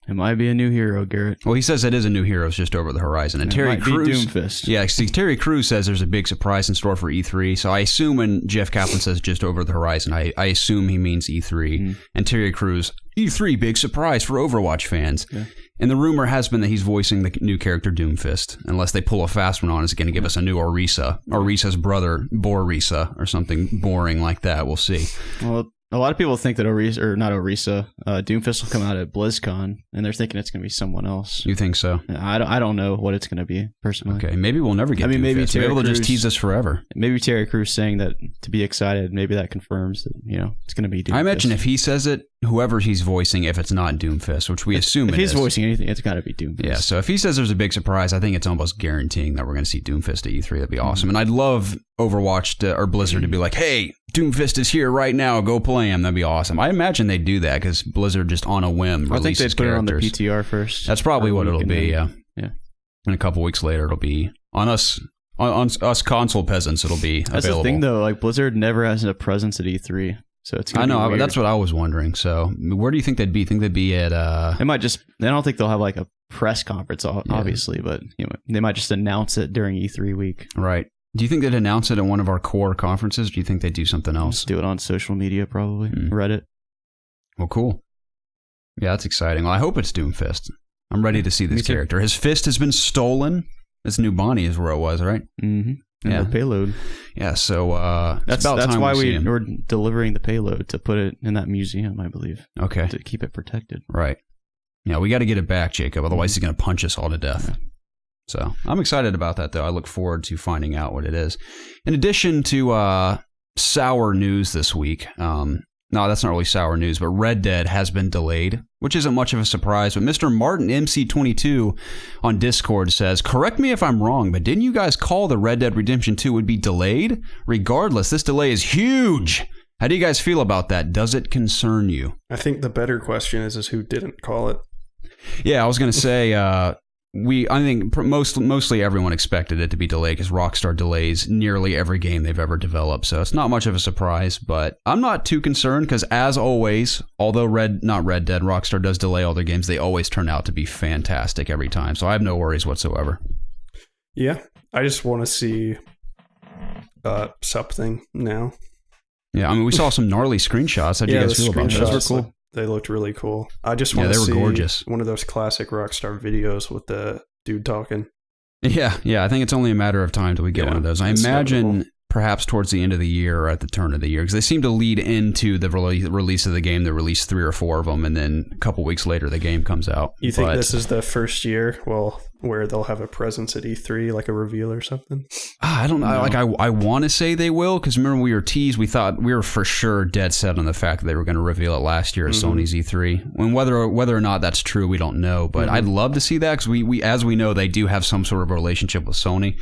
It might be a new hero, Garrett. Well, he says it is a new hero. It's just over the horizon. And Terry Crews, Doomfist. Yeah, see, Terry Crews says there's a big surprise in store for E3. So I assume when Jeff Kaplan says just over the horizon, I assume he means E3. And Terry Crews, E3, big surprise for Overwatch fans. Yeah. And the rumor has been that he's voicing the new character Doomfist. Unless they pull a fast one on, it's going to give us a new Orisa. Orisa's brother, Borisa, or something boring like that. We'll see. Well, a lot of people think that Doomfist will come out at BlizzCon, and they're thinking it's going to be someone else. You think so? I don't know what it's going to be, personally. Okay, maybe we'll never get Doomfist. Maybe they'll just tease us forever. Maybe Terry Crews saying that to be excited, maybe that confirms that, it's going to be Doomfist. I imagine if he says it, whoever he's voicing, if it's not Doomfist, which we assume if it is. If he's voicing anything, it's got to be Doomfist. Yeah, so if he says there's a big surprise, I think it's almost guaranteeing that we're going to see Doomfist at E3. That'd be awesome. And I'd love Overwatch or Blizzard to be like, hey, Doomfist is here right now. Go play him. That'd be awesome. I imagine they'd do that because Blizzard just on a whim releases I think they'd put characters. it on the PTR first. That's probably what it'll be, yeah. Yeah. And a couple weeks later, it'll be on us console peasants. It'll be That's available. The thing, though. Like, Blizzard never has a presence at E3. So it's I know, be weird. That's what I was wondering. So where do you think they'd be? Think they'd be at... They might just... I don't think they'll have like a press conference, obviously, but they might just announce it during E3 week. Right. Do you think they'd announce it at one of our core conferences? Or do you think they'd do something else? Just do it on social media, probably. Reddit. Well, cool. Yeah, that's exciting. Well, I hope it's Doomfist. I'm ready to see this character. His fist has been stolen. This new Bonnie is where it was, right? Mm-hmm. And the payload. Yeah, so that's why we're delivering the payload, to put it in that museum, I believe. Okay. To keep it protected. Right. Yeah, we got to get it back, Jacob. Otherwise, he's going to punch us all to death. Yeah. So I'm excited about that, though. I look forward to finding out what it is. In addition to sour news this week, no, that's not really sour news, but Red Dead has been delayed, which isn't much of a surprise. But Mr. Martin MC22 on Discord says, correct me if I'm wrong, but didn't you guys call the Red Dead Redemption 2 would be delayed? Regardless, this delay is huge. How do you guys feel about that? Does it concern you? I think the better question is who didn't call it? Yeah, I was going to say... I think mostly everyone expected it to be delayed because Rockstar delays nearly every game they've ever developed. So it's not much of a surprise, but I'm not too concerned because, as always, although Rockstar does delay all their games, they always turn out to be fantastic every time. So I have no worries whatsoever. Yeah, I just want to see something now. Yeah, I mean, we saw some gnarly screenshots. How do you guys feel about those? Those were cool. They looked really cool. I just want to see gorgeous. One of those classic Rockstar videos with the dude talking. Yeah. I think it's only a matter of time till we get one of those. I imagine perhaps towards the end of the year or at the turn of the year, because they seem to lead into the release of the game. They release 3 or 4 of them, and then a couple weeks later, the game comes out. You think this is the first year, where they'll have a presence at E3, like a reveal or something? I don't know. Like, I want to say they will, because remember we were teased. We thought we were for sure dead set on the fact that they were going to reveal it last year at Sony's E3. And whether or not that's true, we don't know. But I'd love to see that, because we as we know, they do have some sort of relationship with Sony.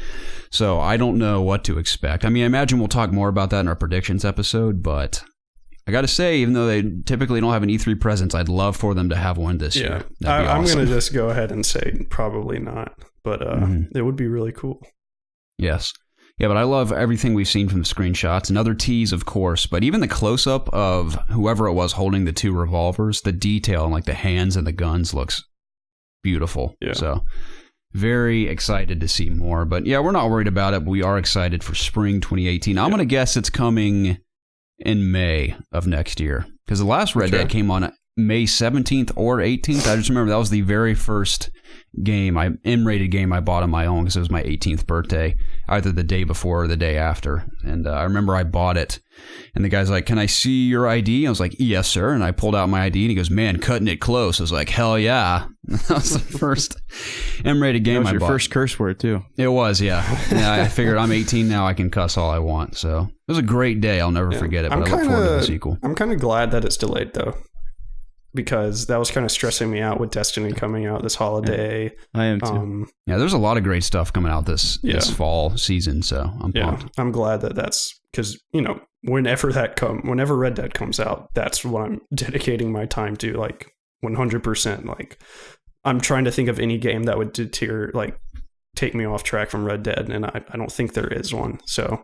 So I don't know what to expect. I mean, I imagine we'll talk more about that in our predictions episode, but I got to say, even though they typically don't have an E3 presence, I'd love for them to have one this year. That'd be awesome. I'm going to just go ahead and say probably not, but it would be really cool. Yes. Yeah, but I love everything we've seen from the screenshots. Another tease, of course, but even the close-up of whoever it was holding the 2 revolvers, the detail on like the hands and the guns looks beautiful. Yeah. So very excited to see more. But yeah, we're not worried about it, but we are excited for spring 2018. I'm going to guess it's coming in May of next year, because the last Red Dead came on May 17th or 18th. I just remember that was the very first game, M-rated game I bought on my own, because it was my 18th birthday, either the day before or the day after. And I remember I bought it, and the guy's like, "Can I see your ID?" I was like, "Yes, sir." And I pulled out my ID, and he goes, "Man, cutting it close." I was like, "Hell yeah." That was the first M-rated game I bought. That was your first curse word, too. It was, yeah. I figured I'm 18 now, I can cuss all I want. So it was a great day. I'll never forget it, but I look forward to the sequel. I'm kind of glad that it's delayed, though, because that was kind of stressing me out with Destiny coming out this holiday. Yeah, I am too. Yeah, there's a lot of great stuff coming out this fall season, so I'm pumped. I'm glad that's because, whenever Red Dead comes out, that's what I'm dedicating my time to, like 100%. Like, I'm trying to think of any game that would take me off track from Red Dead, and I don't think there is one. So,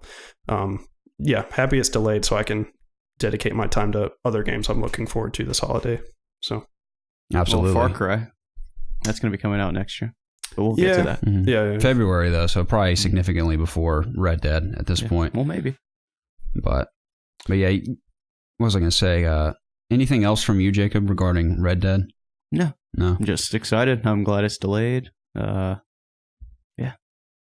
happy it's delayed so I can dedicate my time to other games I'm looking forward to this holiday. So, absolutely. Far Cry, that's going to be coming out next year, but we'll get to that. Mm-hmm. Yeah, February though, so probably significantly before Red Dead at this point. Well, maybe. But yeah, what was I going to say? Anything else from you, Jacob, regarding Red Dead? No. No. I'm just excited. I'm glad it's delayed.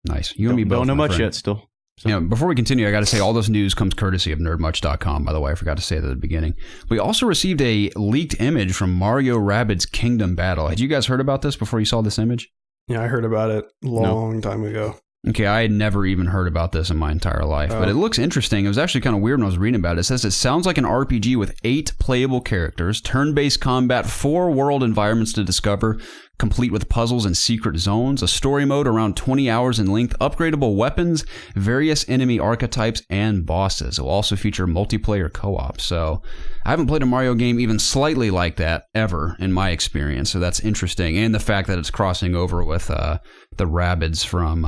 Nice. You and me both. Don't know my much friend. yet still. So. Yeah, before we continue, I got to say all this news comes courtesy of nerdmuch.com, by the way. I forgot to say that at the beginning. We also received a leaked image from Mario Rabbids Kingdom Battle. Had you guys heard about this before you saw this image? Yeah, I heard about it a long time ago. Okay, I had never even heard about this in my entire life, but it looks interesting. It was actually kind of weird when I was reading about it. It says it sounds like an RPG with 8 playable characters, turn-based combat, 4 world environments to discover, complete with puzzles and secret zones, a story mode around 20 hours in length, upgradable weapons, various enemy archetypes, and bosses. It will also feature multiplayer co-op. So I haven't played a Mario game even slightly like that ever in my experience, so that's interesting. And the fact that it's crossing over with the Rabbids from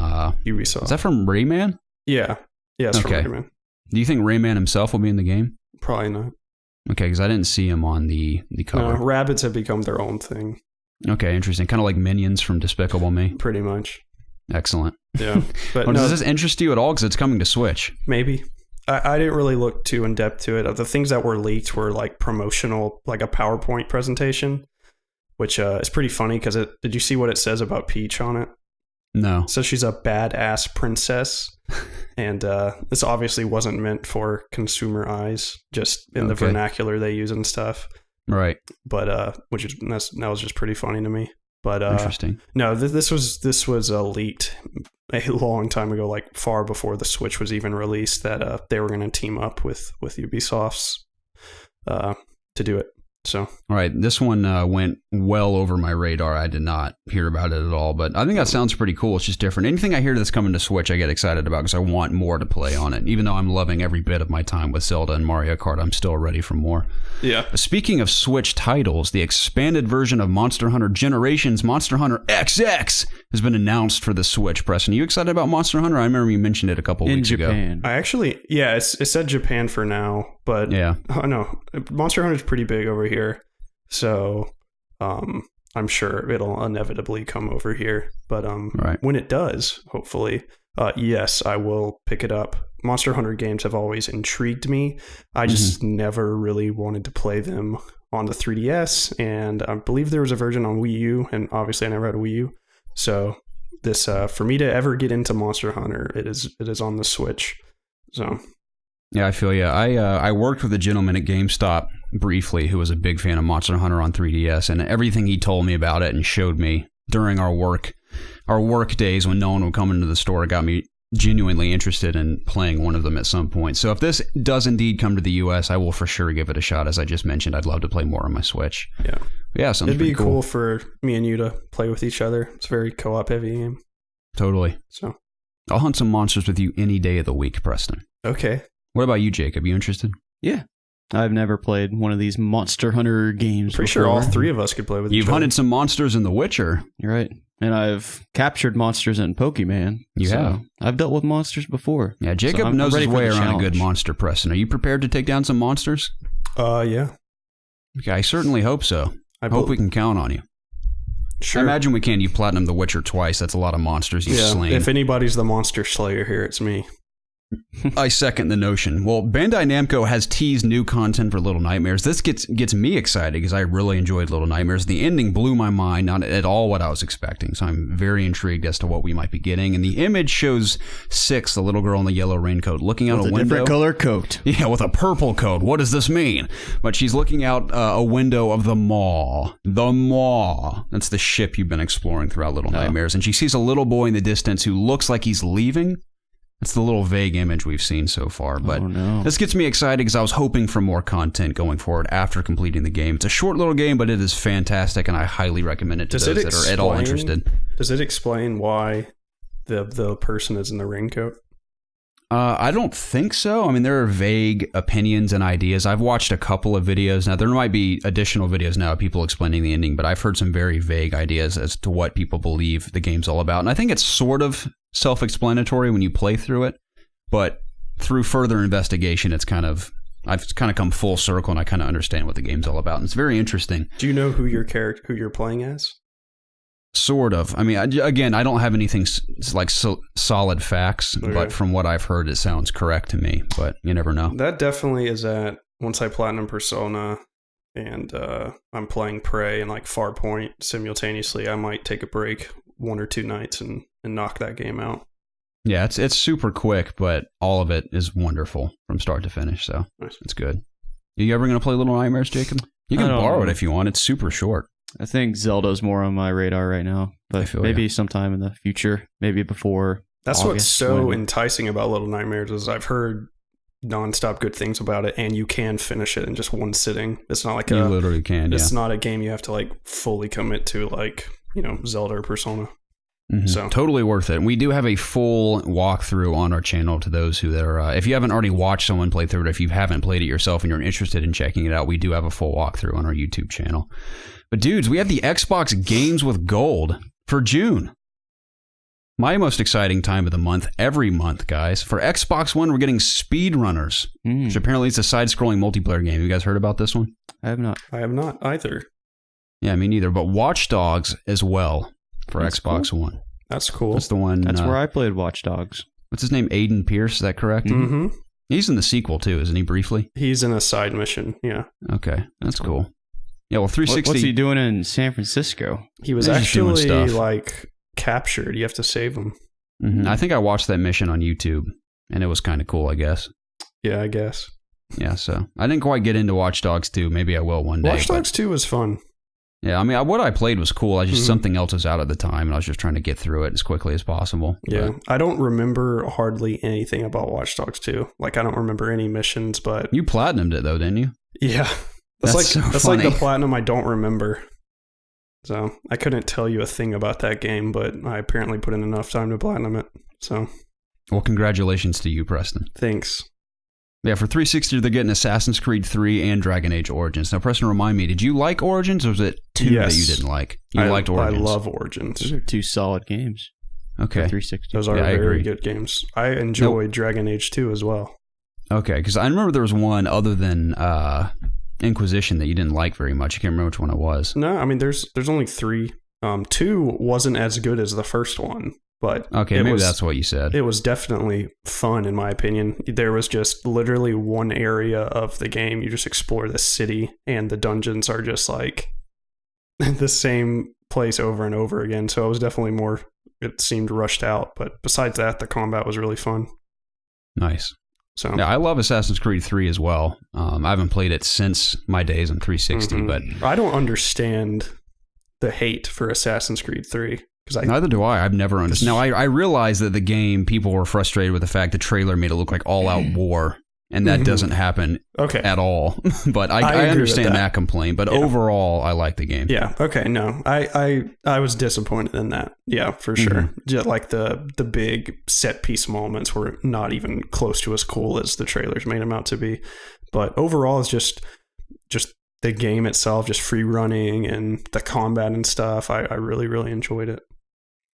Ubisoft. Is that from Rayman? Yeah. Yeah, it's from Rayman. Do you think Rayman himself will be in the game? Probably not. Okay, because I didn't see him on the cover. No, Rabbids have become their own thing. Okay, interesting. Kind of like Minions from Despicable Me. Pretty much. Excellent. Yeah. But does this interest you at all? Because it's coming to Switch. Maybe. I didn't really look too in depth to it. The things that were leaked were like promotional, like a PowerPoint presentation, which is pretty funny because did you see what it says about Peach on it? No. It says she's a badass princess. And this obviously wasn't meant for consumer eyes, just in the vernacular they use and stuff. Right. But that was just pretty funny to me. But interesting. No, this was leaked a long time ago, like far before the Switch was even released, that they were going to team up with Ubisoft's to do it. So, all right, this one went well over my radar. I did not hear about it at all, but I think that sounds pretty cool. It's just different. Anything I hear that's coming to Switch, I get excited about because I want more to play on it. Even though I'm loving every bit of my time with Zelda and Mario Kart, I'm still ready for more. Yeah. Speaking of Switch titles, the expanded version of Monster Hunter Generations, Monster Hunter XX, has been announced for the Switch. Preston, are you excited about Monster Hunter? I remember you mentioned it a couple weeks ago. In Japan. I actually, it said Japan for now, but yeah. Oh, no, Monster Hunter is pretty big over here. So I'm sure it'll inevitably come over here. But when it does, hopefully, yes, I will pick it up. Monster Hunter games have always intrigued me. I just never really wanted to play them on the 3DS, and I believe there was a version on Wii U, and obviously I never had a Wii U. So this, for me to ever get into Monster Hunter, it is on the Switch. So. Yeah, I feel you. I worked with a gentleman at GameStop briefly who was a big fan of Monster Hunter on 3DS, and everything he told me about it and showed me during our work days when no one would come into the store got me genuinely interested in playing one of them at some point. So if this does indeed come to the US, I will for sure give it a shot. As I just mentioned, I'd love to play more on my Switch. Yeah, sounds it'd be pretty cool for me and you to play with each other. It's a very co-op heavy game. Totally. So I'll hunt some monsters with you any day of the week, Preston. Okay. What about you, Jacob? You interested? Yeah. I've never played one of these Monster Hunter games. Pretty sure all three of us could play with each other. You've hunted some monsters in The Witcher. You're right. And I've captured monsters in Pokemon. You have. I've dealt with monsters before. Yeah, Jacob knows his way around a good monster, Preston. Are you prepared to take down some monsters? Yeah. Okay, I certainly hope so. I hope we can count on you. Sure. I imagine we can. You platinumed The Witcher twice. That's a lot of monsters you've slain. If anybody's the monster slayer here, it's me. I second the notion. Well, Bandai Namco has teased new content for Little Nightmares. This gets me excited because I really enjoyed Little Nightmares. The ending blew my mind, not at all what I was expecting, so I'm very intrigued as to what we might be getting. And the image shows Six, the little girl in the yellow raincoat, looking out a window. Different color coat. Yeah, with a purple coat. What does this mean? But she's looking out a window of the Maw. The Maw. That's the ship you've been exploring throughout Little Nightmares. And she sees a little boy in the distance who looks like he's leaving. That's the little vague image we've seen so far. But this gets me excited because I was hoping for more content going forward after completing the game. It's a short little game, but it is fantastic, and I highly recommend it to those that are at all interested. Does it explain why the person is in the raincoat? I don't think so. I mean, there are vague opinions and ideas. I've watched a couple of videos. Now, there might be additional videos now of people explaining the ending, but I've heard some very vague ideas as to what people believe the game's all about. And I think it's sort of self-explanatory when you play through it, but through further investigation, I've kind of come full circle and I kind of understand what the game's all about. And it's very interesting. Do you know who you're playing as? Sort of. I mean, again, I don't have anything like solid facts, but from what I've heard, it sounds correct to me. But you never know. That definitely is once I platinum Persona, and I'm playing Prey and like Farpoint simultaneously, I might take a break 1 or 2 nights and knock that game out. Yeah, it's super quick, but all of it is wonderful from start to finish, so Nice. it's good. You ever going to play Little Nightmares, Jacob? You can borrow it if you want. It's super short. I think Zelda's more on my radar right now, but maybe sometime in the future, maybe before That's August, what's so enticing about Little Nightmares is I've heard nonstop good things about it, and you can finish it in just one sitting. It's not like you literally can. It's not a game you have to like fully commit to, like Zelda or Persona. Mm-hmm. So totally worth it. We do have a full walkthrough on our channel to those who are. If you haven't already watched someone play through it, if you haven't played it yourself and you're interested in checking it out, we do have a full walkthrough on our YouTube channel. But dudes, we have the Xbox Games with Gold for June. My most exciting time of the month, every month, guys. For Xbox One, we're getting Speedrunners, which apparently is a side-scrolling multiplayer game. You guys heard about this one? I have not. I have not either. Yeah, me neither. But Watch Dogs as well for That's Xbox cool. One. That's cool. That's the one. That's where I played Watch Dogs. What's his name? Aiden Pierce, is that correct? Mm-hmm. He's in the sequel too, isn't he, briefly? He's in a side mission, yeah. Okay, that's cool. Yeah, well, 360... What's he doing in San Francisco? He was He's doing actually, stuff. like, captured. You have to save him. Mm-hmm. I think I watched that mission on YouTube, and it was kind of cool, I guess. Yeah, I guess. Yeah, so I didn't quite get into Watch Dogs 2. Maybe I will one day. Watch Dogs 2 was fun. Yeah, I mean, what I played was cool. I just something else was out at the time, and I was just trying to get through it as quickly as possible. Yeah, I don't remember hardly anything about Watch Dogs 2. Like, I don't remember any missions, but... You platinumed it, though, didn't you? Yeah. That's like funny. the platinum I don't remember. So, I couldn't tell you a thing about that game, but I apparently put in enough time to platinum it. So... Well, congratulations to you, Preston. Thanks. Yeah, for 360, they're getting Assassin's Creed 3 and Dragon Age Origins. Now, Preston, remind me, did you like Origins, or was it 2 that you didn't like? You liked Origins. I love Origins. Those are 2 solid games. Okay. 360. Those are very good games. I enjoyed Dragon Age 2 as well. Okay, because I remember there was one other than Inquisition that you didn't like very much. I can't remember which one it was. No, I mean, there's only 3. 2 wasn't as good as the first one. But okay, maybe that's what you said. It was definitely fun, in my opinion. There was just literally one area of the game. You just explore the city, and the dungeons are just like the same place over and over again. So it was definitely it seemed rushed out. But besides that, the combat was really fun. Nice. So yeah, I love Assassin's Creed 3 as well. I haven't played it since my days on 360, but I don't understand the hate for Assassin's Creed 3. Neither do I. I've never understood. Now, I realize that the game, people were frustrated with the fact the trailer made it look like all-out war, and that doesn't happen at all. But I understand that complaint, but overall, I like the game. Yeah, okay, no. I was disappointed in that. Yeah, for sure. Just like the big set-piece moments were not even close to as cool as the trailers made them out to be. But overall, it's just the game itself, just free running and the combat and stuff. I really, really enjoyed it.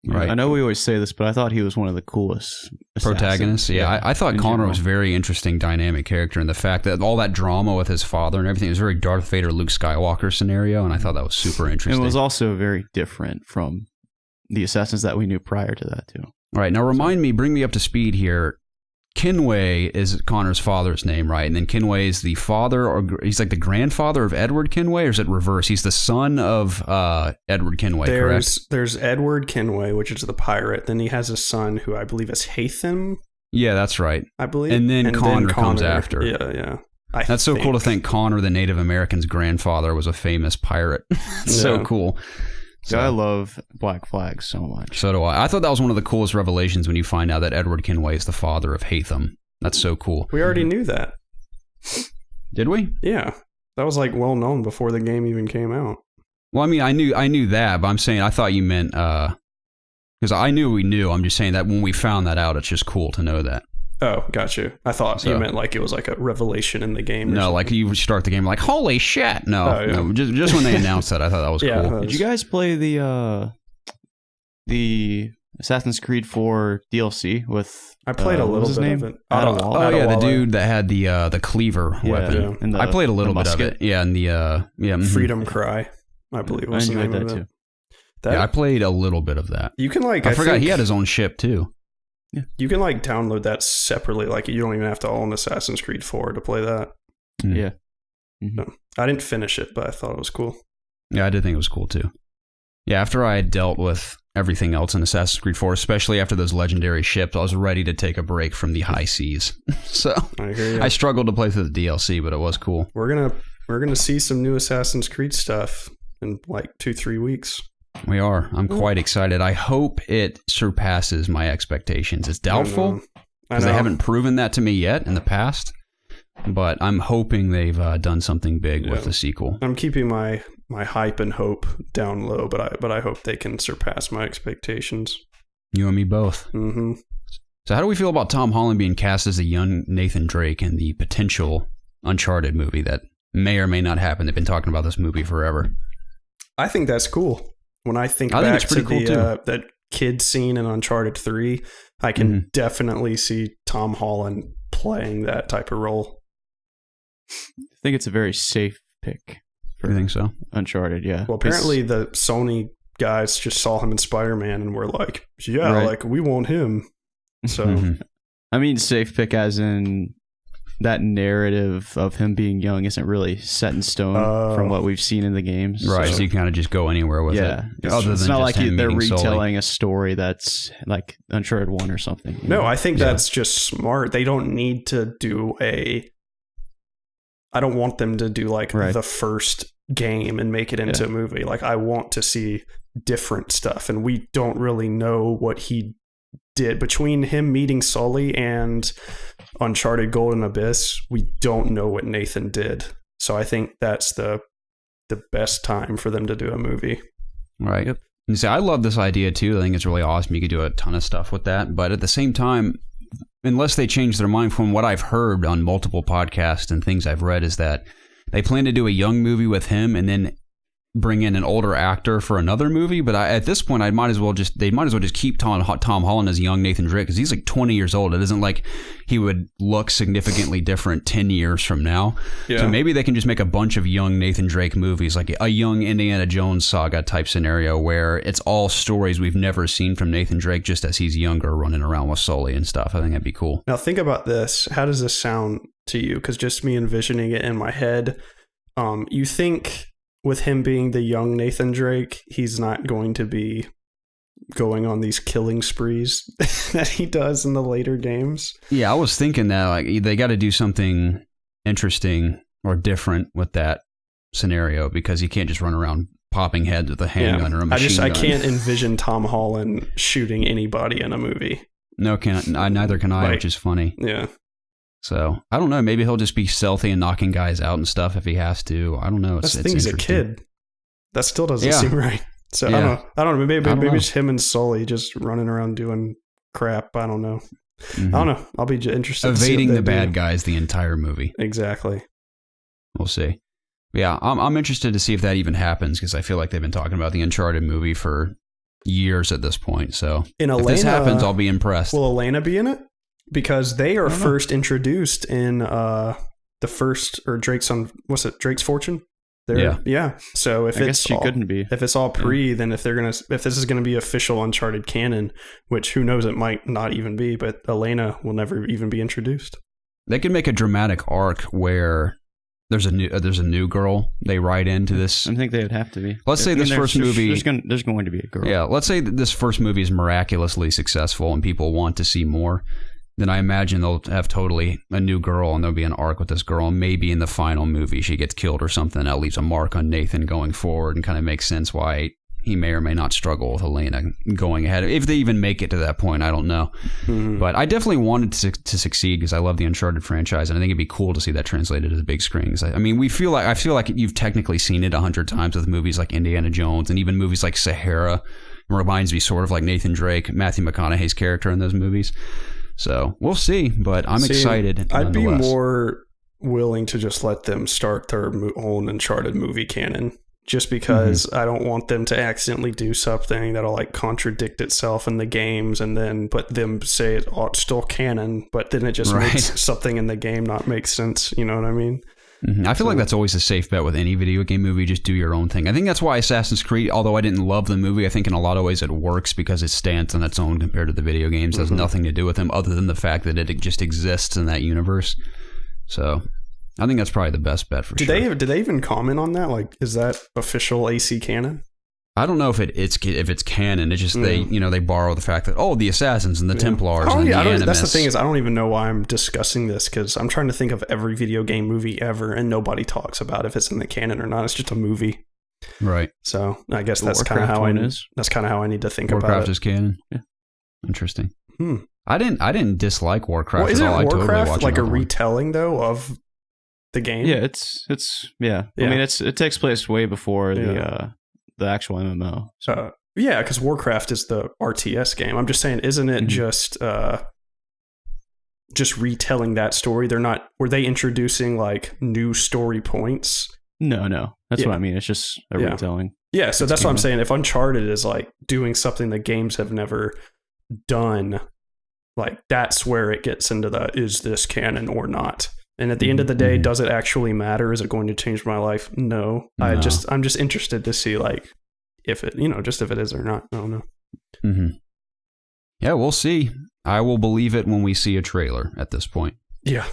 Right. I know we always say this, but I thought he was one of the coolest protagonists. Yeah, I thought Connor general was a very interesting, dynamic character, and the fact that all that drama with his father and everything was very Darth Vader, Luke Skywalker scenario, and I thought that was super interesting. It was also very different from the assassins that we knew prior to that too. All right, now bring me up to speed here. Kinway is Connor's father's name, right? And then Kinway is the father, or he's like the grandfather of Edward Kinway, or is it reverse? He's the son of Edward Kinway, correct? There's Edward Kinway, which is the pirate. Then he has a son who I believe is Haytham. Yeah, that's right. I believe. And then Connor comes after. Yeah. That's so cool to think Connor, the Native American's grandfather, was a famous pirate. So cool. So, I love Black Flag so much. So do I. I thought that was one of the coolest revelations when you find out that Edward Kinway is the father of Haytham. That's so cool. We already knew that. Did we? Yeah. That was like well known before the game even came out. Well, I mean, I knew that, but I'm saying I thought you meant because I knew we knew. I'm just saying that when we found that out, it's just cool to know that. Oh, gotcha. I thought you meant like it was like a revelation in the game. No, like you start the game like, holy shit. No, just when they announced that, I thought that was cool. Did you guys play the Assassin's Creed 4 DLC with... I played a little bit of it. The dude that had the cleaver weapon. Yeah. I played a little bit of it. Yeah, and the... Freedom Cry, I believe was the name of it. I played a little bit of that. You can like... I forgot he had his own ship too. Yeah. You can like download that separately. Like you don't even have to own Assassin's Creed 4 to play that. Yeah. So, I didn't finish it, but I thought it was cool. Yeah, I did think it was cool too. Yeah, after I had dealt with everything else in Assassin's Creed 4, especially after those legendary ships, I was ready to take a break from the high seas. So I struggled to play through the DLC, but it was cool. We're gonna see some new Assassin's Creed stuff in like 2-3 weeks. We are. I'm quite excited. I hope it surpasses my expectations. It's doubtful because they haven't proven that to me yet in the past, but I'm hoping they've done something big with the sequel. I'm keeping my hype and hope down low, but I hope they can surpass my expectations. You and me both. Mm-hmm. So how do we feel about Tom Holland being cast as a young Nathan Drake in the potential Uncharted movie that may or may not happen? They've been talking about this movie forever. I think that's cool. When I think back to that kid scene in Uncharted 3, I can definitely see Tom Holland playing that type of role. I think it's a very safe pick. You think so? Uncharted, yeah. Well, apparently the Sony guys just saw him in Spider-Man and were like, like, we want him. So, I mean, safe pick as in that narrative of him being young isn't really set in stone from what we've seen in the games. Right, so you kind of just go anywhere with it. It's not like they're retelling a story that's like Uncharted 1 or something. No, I think that's just smart. They don't need to do I don't want them to do like the first game and make it into a movie. Like, I want to see different stuff, and we don't really know what he did between him meeting Sully and Uncharted Golden Abyss. We don't know what Nathan did, so I think that's the best time for them to do a movie. Right. Yep. You see, I love this idea too. I think it's really awesome. You could do a ton of stuff with that, but at the same time, unless they change their mind, from what I've heard on multiple podcasts and things I've read, is that they plan to do a young movie with him and then bring in an older actor for another movie. But at this point, they might as well just keep Tom Holland as young Nathan Drake, because he's like 20 years old. It isn't like he would look significantly different 10 years from now. Yeah. So maybe they can just make a bunch of young Nathan Drake movies, like a young Indiana Jones saga type scenario where it's all stories we've never seen from Nathan Drake, just as he's younger, running around with Sully and stuff. I think that'd be cool. Now think about this. How does this sound to you? Because just me envisioning it in my head, you think with him being the young Nathan Drake, he's not going to be going on these killing sprees that he does in the later games. Yeah, I was thinking that like they got to do something interesting or different with that scenario, because he can't just run around popping heads with a handgun or a machine gun. I can't envision Tom Holland shooting anybody in a movie. No, neither can I, which is funny. Yeah. So, I don't know. Maybe he'll just be stealthy and knocking guys out and stuff if he has to. I don't know. That's the thing, he's a kid. That still doesn't seem right. So, I don't know. Maybe it's him and Sully just running around doing crap. I don't know. I don't know. I'll be interested evading the bad guys the entire movie. Exactly. We'll see. Yeah, I'm interested to see if that even happens, because I feel like they've been talking about the Uncharted movie for years at this point. So, if this happens, I'll be impressed. Will Elena be in it? Because they are first introduced in the first, or Drake's Fortune? Yeah. So if it's all pre, then if this is gonna be official Uncharted canon, which who knows, it might not even be, but Elena will never even be introduced. They could make a dramatic arc where there's a new girl they write into this. I think they would have to be. Let's say this first movie, there's going to be a girl. Yeah. Let's say that this first movie is miraculously successful and people want to see more. Then I imagine they'll have totally a new girl, and there'll be an arc with this girl. And maybe in the final movie she gets killed or something. That leaves a mark on Nathan going forward, and kind of makes sense why he may or may not struggle with Elena going ahead. If they even make it to that point, I don't know. Mm-hmm. But I definitely wanted to succeed, because I love the Uncharted franchise, and I think it'd be cool to see that translated to the big screen. I mean, I feel like you've technically seen it 100 times with movies like Indiana Jones, and even movies like Sahara. It reminds me sort of like Nathan Drake, Matthew McConaughey's character in those movies. So we'll see, but I'm excited. I'd be more willing to just let them start their own Uncharted movie canon, just because I don't want them to accidentally do something that'll like contradict itself in the games, and then but them say it's still canon, but then it just makes something in the game not make sense. You know what I mean? I feel like that's always a safe bet with any video game movie. Just do your own thing. I think that's why Assassin's Creed, although I didn't love the movie, I think in a lot of ways it works because it stands on its own compared to the video games. It has nothing to do with them other than the fact that it just exists in that universe. So I think that's probably the best bet for sure. Did they even comment on that? Like, is that official AC canon? I don't know if it's canon. It's just they borrow the fact that the Assassins and the Templars and the Animus. That's the thing is I don't even know why I'm discussing this because I'm trying to think of every video game movie ever and nobody talks about if it's in the canon or not. It's just a movie, right? So I guess that's kind of how I need to think about it. Warcraft is canon. Yeah, interesting. I didn't dislike Warcraft. Well, isn't Warcraft like a retelling though of the game? Yeah, it's yeah. I mean, it takes place way before the actual MMO. So yeah, because Warcraft is the RTS game. I'm just saying, isn't it just retelling that story? Were they introducing like new story points? No. That's what I mean. It's just a retelling. Yeah, so that's what I'm saying. If Uncharted is like doing something that games have never done, like that's where it gets into the is this canon or not? And at the end of the day, does it actually matter? Is it going to change my life? No. I'm just interested to see like if it, just if it is or not. I don't know. Mm-hmm. Yeah, we'll see. I will believe it when we see a trailer at this point. Yeah,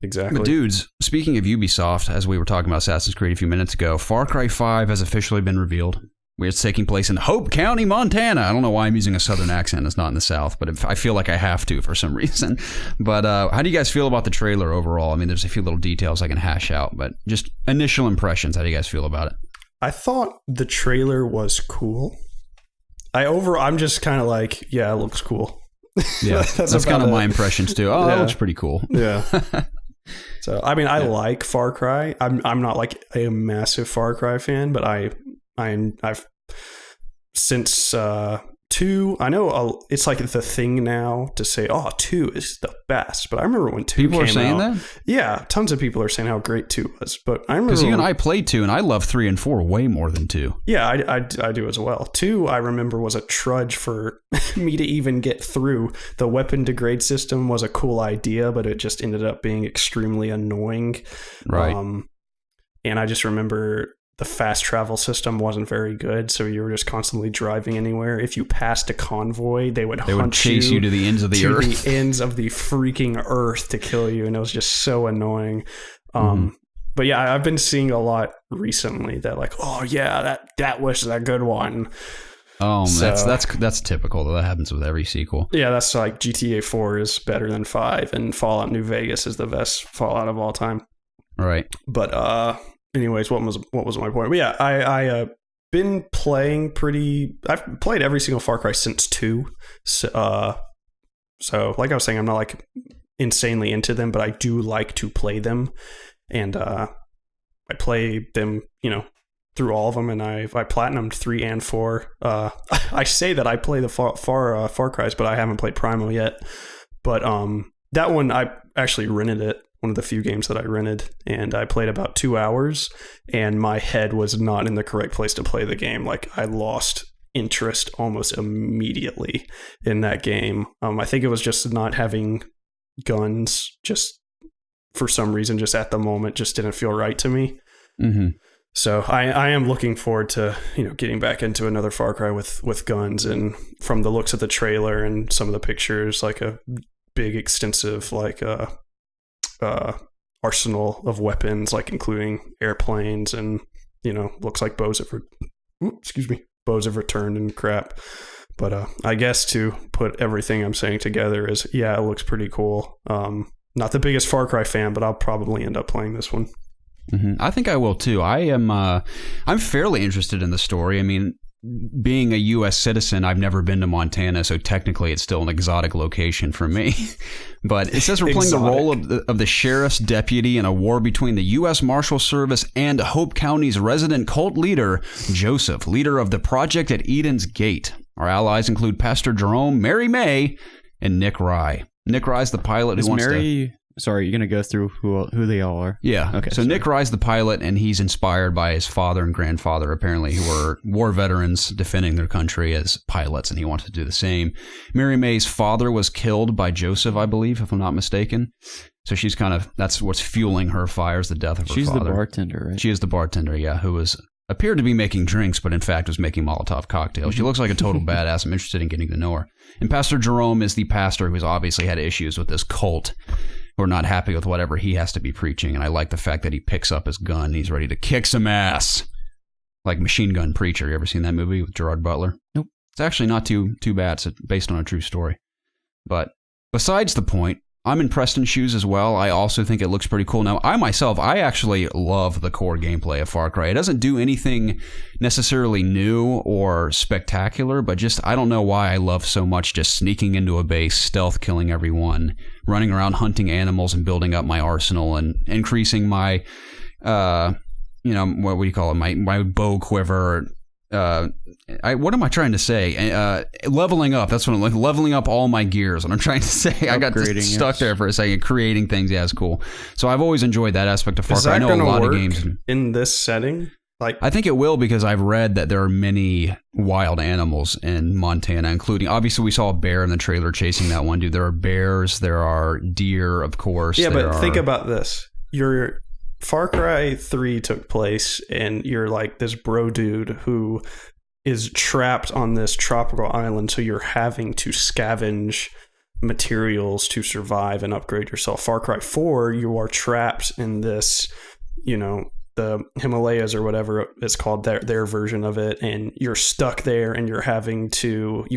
exactly. But dudes, speaking of Ubisoft, as we were talking about Assassin's Creed a few minutes ago, Far Cry 5 has officially been revealed. It's taking place in Hope County, Montana. I don't know why I'm using a southern accent. It's not in the South, but I feel like I have to for some reason. But how do you guys feel about the trailer overall? I mean, there's a few little details I can hash out, but just initial impressions. How do you guys feel about it? I thought the trailer was cool. I'm just kind of like, yeah, it looks cool. Yeah, that's kind of my impressions too. Oh, that looks pretty cool. Yeah. So, I mean, I like Far Cry. I'm not like a massive Far Cry fan, but I've since 2, I know it's like the thing now to say, 2 is the best. But I remember when 2 people came are saying out, that? Yeah, tons of people are saying how great 2 was. But I remember because you and I played 2, and I love 3 and 4 way more than 2. Yeah, I do as well. 2, I remember, was a trudge for me to even get through. The weapon degrade system was a cool idea, but it just ended up being extremely annoying. Right. And I just remember the fast travel system wasn't very good, so you were just constantly driving anywhere. If you passed a convoy, they would chase you to the ends of the earth. To the ends of the freaking earth to kill you, and it was just so annoying. But yeah, I've been seeing a lot recently that like, that was a good one. Oh, so, that's typical though. That happens with every sequel. Yeah, that's like GTA 4 is better than 5, and Fallout New Vegas is the best Fallout of all time. Right. But anyways, what was my point? But yeah, I been playing I've played every single Far Cry since 2. So like I was saying, I'm not like insanely into them, but I do like to play them. And I play them, through all of them, and I platinumed 3 and 4. I say that I play the Far Cries, but I haven't played Primal yet. But that one, I actually rented it. One of the few games that I rented, and I played about 2 hours, and my head was not in the correct place to play the game. Like, I lost interest almost immediately in that game. I think it was just not having guns, just for some reason, just at the moment, just didn't feel right to me. Mm-hmm. So I am looking forward to, getting back into another Far Cry with guns, and from the looks of the trailer and some of the pictures, like a big, extensive, like arsenal of weapons, like including airplanes, and looks like bows have returned and crap. But I guess to put everything I'm saying together is, it looks pretty cool. Not the biggest Far Cry fan, but I'll probably end up playing this one. Mm-hmm. I think I will too. I'm fairly interested in the story. I mean, being a U.S. citizen, I've never been to Montana, so technically it's still an exotic location for me. But it says we're playing the role of the sheriff's deputy in a war between the U.S. Marshal Service and Hope County's resident cult leader, Joseph, leader of the Project at Eden's Gate. Our allies include Pastor Jerome, Mary May, and Nick Rye. Nick Rye's the pilot who wants to... Sorry, you're going to go through who they all are? Yeah. Okay. So Nick Rye's the pilot, and he's inspired by his father and grandfather, apparently, who were war veterans defending their country as pilots, and he wanted to do the same. Mary May's father was killed by Joseph, I believe, if I'm not mistaken. So she's that's what's fueling her fires, the death of her father. She's the bartender, right? She is the bartender, yeah, who appeared to be making drinks, but in fact was making Molotov cocktails. She looks like a total badass. I'm interested in getting to know her. And Pastor Jerome is the pastor who's obviously had issues with this cult. who are not happy with whatever he has to be preaching. And I like the fact that he picks up his gun and he's ready to kick some ass. Like Machine Gun Preacher. You ever seen that movie with Gerard Butler? Nope. It's actually not too bad. It's based on a true story. But besides the point, I'm in Preston's shoes as well. I also think it looks pretty cool. Now, I actually love the core gameplay of Far Cry. It doesn't do anything necessarily new or spectacular, but just, I don't know why I love so much just sneaking into a base, stealth killing everyone, running around hunting animals and building up my arsenal and increasing my, what do you call it? My bow quiver. What am I trying to say? Leveling up. That's what I'm like. Leveling up all my gears. What I'm trying to say. I got stuck there for a second. Creating things. Yeah, it's cool. So I've always enjoyed that aspect of Far Cry. I know a lot of games in this setting. Like, I think it will, because I've read that there are many wild animals in Montana, including, obviously we saw a bear in the trailer chasing that one dude. There are bears. There are deer, of course. Yeah, but think about this. Far Cry 3 took place, and you're like this bro dude who is trapped on this tropical island, so you're having to scavenge materials to survive and upgrade yourself. Far Cry 4, you are trapped in this, the Himalayas or whatever it's called, their version of it, and you're stuck there, and you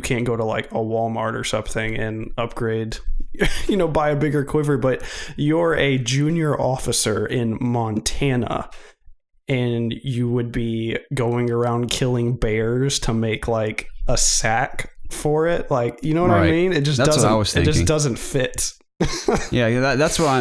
can't go to like a Walmart or something and upgrade, buy a bigger quiver, but you're a junior officer in Montana, and you would be going around killing bears to make like a sack for it. Like, you know what I mean? It just doesn't fit. Yeah, that's why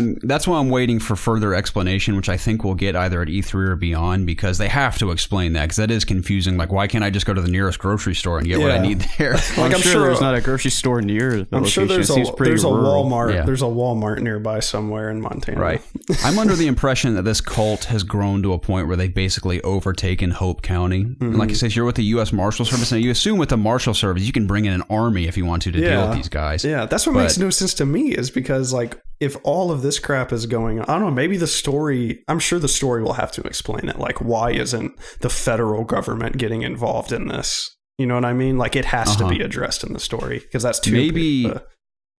I'm waiting for further explanation, which I think we'll get either at E3 or beyond, because they have to explain that, because that is confusing. Like, why can't I just go to the nearest grocery store and get what I need there? Like, I'm sure there's not a grocery store near the I'm location. sure there's a Walmart. Yeah. There's a Walmart nearby somewhere in Montana. Right. I'm under the impression that this cult has grown to a point where they've basically overtaken Hope County. Mm-hmm. And like you said, you're with the U.S. Marshal Service, and you assume with the Marshal Service you can bring in an army if you want to deal with these guys. Yeah, that's what makes no sense to me, is because like, if all of this crap is going on, I don't know, maybe I'm sure the story will have to explain it. Like, why isn't the federal government getting involved in this? You know what I mean? Like, it has to be addressed in the story, because that's too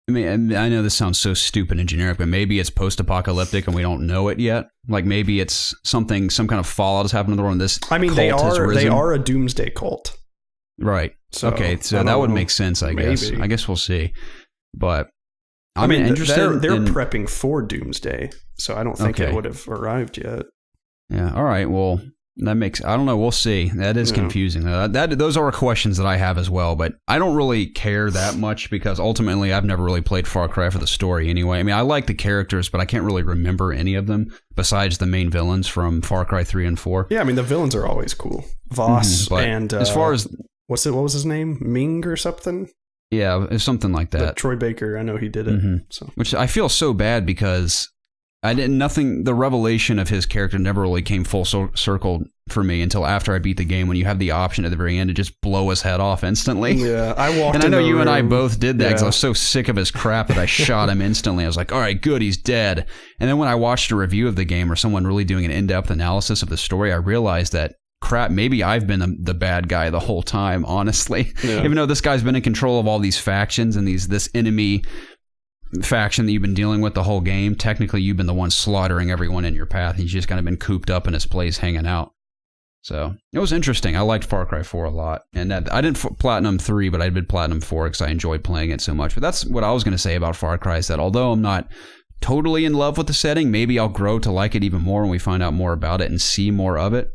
I know this sounds so stupid and generic, but maybe it's post-apocalyptic and we don't know it yet. Like, maybe it's some kind of fallout has happened in the world. They are a doomsday cult. Right. So, okay, so that would make sense, I guess. I guess we'll see. But they're prepping for doomsday, so I don't think it would have arrived yet. Yeah. All right. Well, that makes, I don't know. We'll see. That is confusing. Those are questions that I have as well, but I don't really care that much, because ultimately I've never really played Far Cry for the story anyway. I mean, I like the characters, but I can't really remember any of them besides the main villains from Far Cry 3 and 4. Yeah. I mean, the villains are always cool. Voss and as far as what was his name? Ming or something? Yeah, it's something like that. But Troy Baker, I know he did it. Mm-hmm. So. Which I feel so bad, because the revelation of his character never really came full circle for me until after I beat the game, when you have the option at the very end to just blow his head off instantly. Yeah, I walked and in I know the you room. And I both did that, because I was so sick of his crap that I shot him instantly. I was like, all right, good, he's dead. And then when I watched a review of the game, or someone really doing an in-depth analysis of the story, I realized that, crap, maybe I've been the bad guy the whole time, honestly. Yeah. Even though this guy's been in control of all these factions and this enemy faction that you've been dealing with the whole game, technically you've been the one slaughtering everyone in your path. He's just kind of been cooped up in his place hanging out. So it was interesting. I liked Far Cry 4 a lot. And I didn't Platinum 3, but I did Platinum 4 because I enjoyed playing it so much. But that's what I was going to say about Far Cry, is that although I'm not totally in love with the setting, maybe I'll grow to like it even more when we find out more about it and see more of it.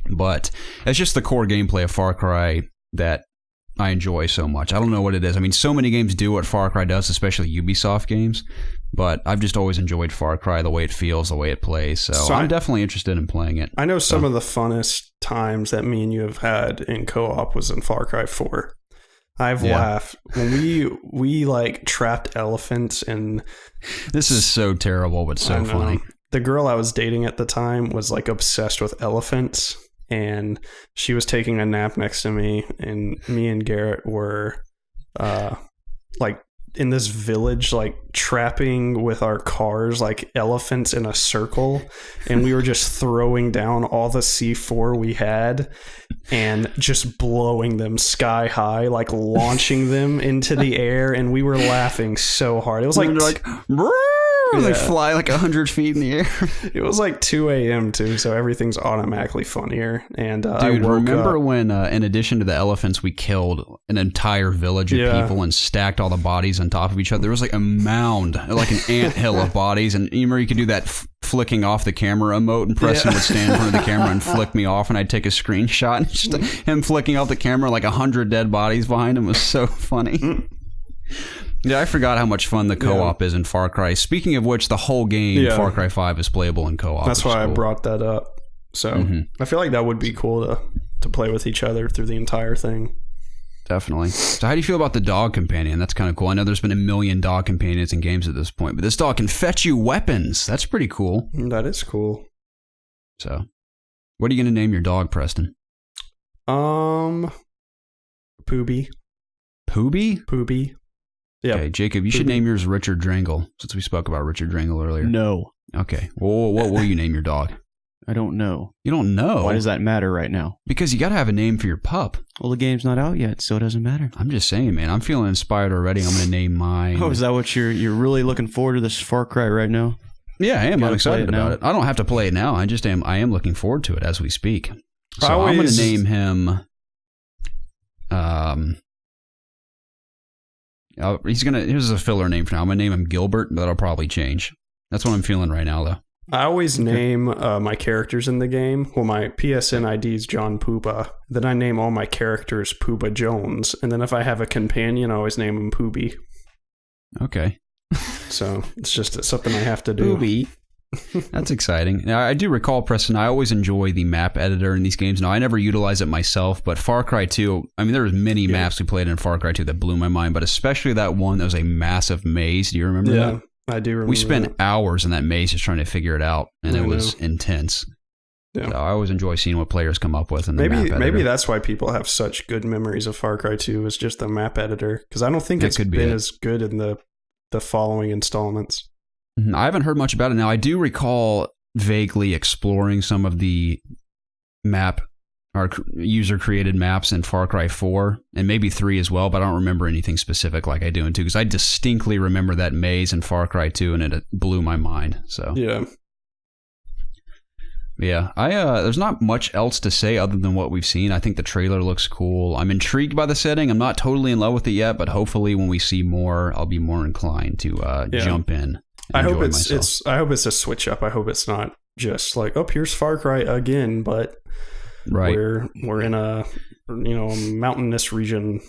But it's just the core gameplay of Far Cry that I enjoy so much. I don't know what it is. I mean, so many games do what Far Cry does, especially Ubisoft games. But I've just always enjoyed Far Cry, the way it feels, the way it plays. So I'm definitely interested in playing it. I know some of the funnest times that me and you have had in co-op was in Far Cry 4. I've laughed when we like trapped elephants, and this is so terrible, but so funny. The girl I was dating at the time was like obsessed with elephants. And she was taking a nap next to me, and me and Garrett were like in this village, like trapping with our cars like elephants in a circle, and we were just throwing down all the C4 we had and just blowing them sky high, like launching them into the air, and we were laughing so hard. It was like They fly like 100 feet in the air. It was like 2 a.m. too, so everything's automatically funnier. And dude, remember when, in addition to the elephants, we killed an entire village of people and stacked all the bodies on top of each other? There was like a mound, like an anthill of bodies, and you remember you could do that flicking off the camera emote, and Preston would stand in front of the camera and flick me off, and I'd take a screenshot, and just him flicking off the camera, like 100 dead bodies behind him was so funny. Yeah, I forgot how much fun the co-op is in Far Cry. Speaking of which, the whole game, Far Cry 5, is playable in co-op. That's why I brought that up. So I feel like that would be cool to play with each other through the entire thing. Definitely. So how do you feel about the dog companion? That's kind of cool. I know there's been a million dog companions in games at this point, but this dog can fetch you weapons. That's pretty cool. That is cool. So, what are you going to name your dog, Preston? Pooby. Pooby? Pooby. Yeah. Okay, Jacob, you should name yours Richard Drangle, since we spoke about Richard Drangle earlier. No. Okay. Well, what will you name your dog? I don't know. You don't know? Why does that matter right now? Because you got to have a name for your pup. Well, the game's not out yet, so it doesn't matter. I'm just saying, man. I'm feeling inspired already. I'm going to name mine. Oh, is that what you're really looking forward to, this Far Cry right now? Yeah, I am. I'm excited about it. I don't have to play it now. I am looking forward to it as we speak. So I'm going to name him... here's a filler name for now. I'm going to name him Gilbert, but that'll probably change. That's what I'm feeling right now, though. I always name my characters in the game. Well, my PSN ID is John Poopa. Then I name all my characters Poopa Jones. And then if I have a companion, I always name him Pooby. Okay. So it's just something I have to do. Pooby. That's exciting. Now, I do recall, Preston, I always enjoy the map editor in these games. Now, I never utilize it myself, but Far Cry 2, I mean, there was many maps we played in Far Cry 2 that blew my mind, but especially that one that was a massive maze. Do you remember that? Yeah, I do remember. We spent hours in that maze just trying to figure it out, and it was intense. Yeah. So I always enjoy seeing what players come up with in the map editor. Maybe that's why people have such good memories of Far Cry 2 is just the map editor, because I don't think it's been as good in the following installments. I haven't heard much about it. Now, I do recall vaguely exploring some of the user-created maps in Far Cry 4, and maybe 3 as well, but I don't remember anything specific like I do in 2, because I distinctly remember that maze in Far Cry 2, and it blew my mind. So yeah, there's not much else to say other than what we've seen. I think the trailer looks cool. I'm intrigued by the setting. I'm not totally in love with it yet, but hopefully when we see more, I'll be more inclined to jump in. I hope it's a switch up. I hope it's not just like, oh, here's Far Cry again, but we're in a mountainous region,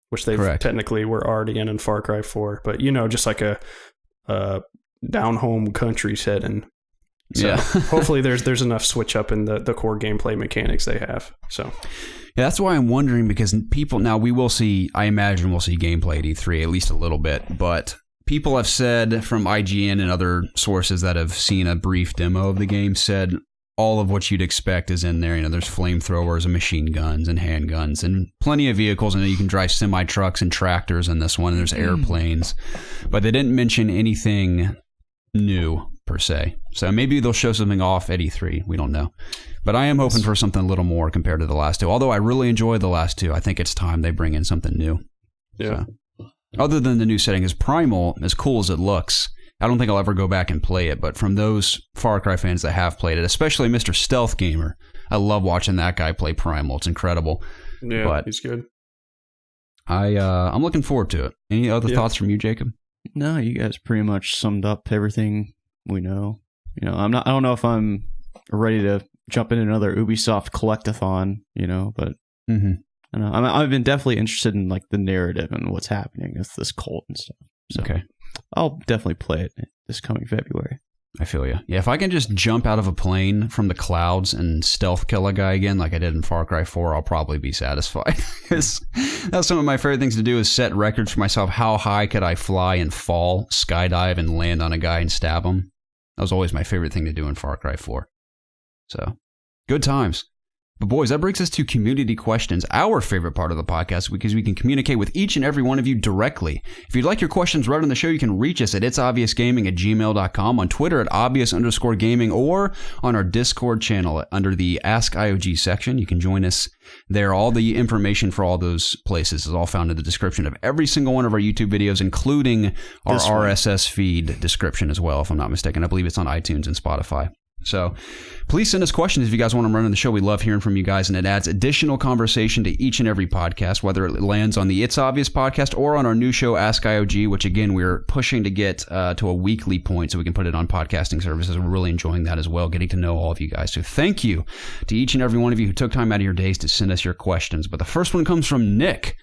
which they technically were already in Far Cry 4, but just like a down home country setting. So hopefully there's enough switch up in the core gameplay mechanics they have. So yeah, that's why I'm wondering, because people now I imagine we'll see gameplay at E3 at least a little bit, but people have said from IGN and other sources that have seen a brief demo of the game said all of what you'd expect is in there. There's flamethrowers and machine guns and handguns and plenty of vehicles. And you can drive semi-trucks and tractors in this one. And there's airplanes. But they didn't mention anything new, per se. So maybe they'll show something off at E3. We don't know. But I am hoping for something a little more compared to the last two. Although I really enjoyed the last two. I think it's time they bring in something new. Yeah. So. Other than the new setting, is Primal, as cool as it looks, I don't think I'll ever go back and play it, but from those Far Cry fans that have played it, especially Mr. Stealth Gamer, I love watching that guy play Primal. It's incredible. Yeah, but he's good. I'm looking forward to it. Any other thoughts from you, Jacob? No, you guys pretty much summed up everything we know. I don't know if I'm ready to jump in another Ubisoft collectathon, but I don't know. I've been definitely interested in like the narrative and what's happening with this cult and stuff. So I'll definitely play it this coming February. I feel you. Yeah, if I can just jump out of a plane from the clouds and stealth kill a guy again like I did in Far Cry 4, I'll probably be satisfied. That's some of my favorite things to do is set records for myself. How high could I fly and fall, skydive, and land on a guy and stab him? That was always my favorite thing to do in Far Cry 4. So, good times. But boys, that brings us to community questions, our favorite part of the podcast, because we can communicate with each and every one of you directly. If you'd like your questions read on the show, you can reach us at itsobviousgaming@gmail.com, on Twitter at obvious_gaming, or on our Discord channel under the Ask IOG section. You can join us there. All the information for all those places is all found in the description of every single one of our YouTube videos, including our RSS feed description as well, if I'm not mistaken. I believe it's on iTunes and Spotify. So please send us questions if you guys want to run on the show. We love hearing from you guys, and it adds additional conversation to each and every podcast, whether it lands on the It's Obvious podcast or on our new show, Ask IOG, which again, we're pushing to get to a weekly point so we can put it on podcasting services. We're really enjoying that as well, getting to know all of you guys. So thank you to each and every one of you who took time out of your days to send us your questions. But the first one comes from Nick.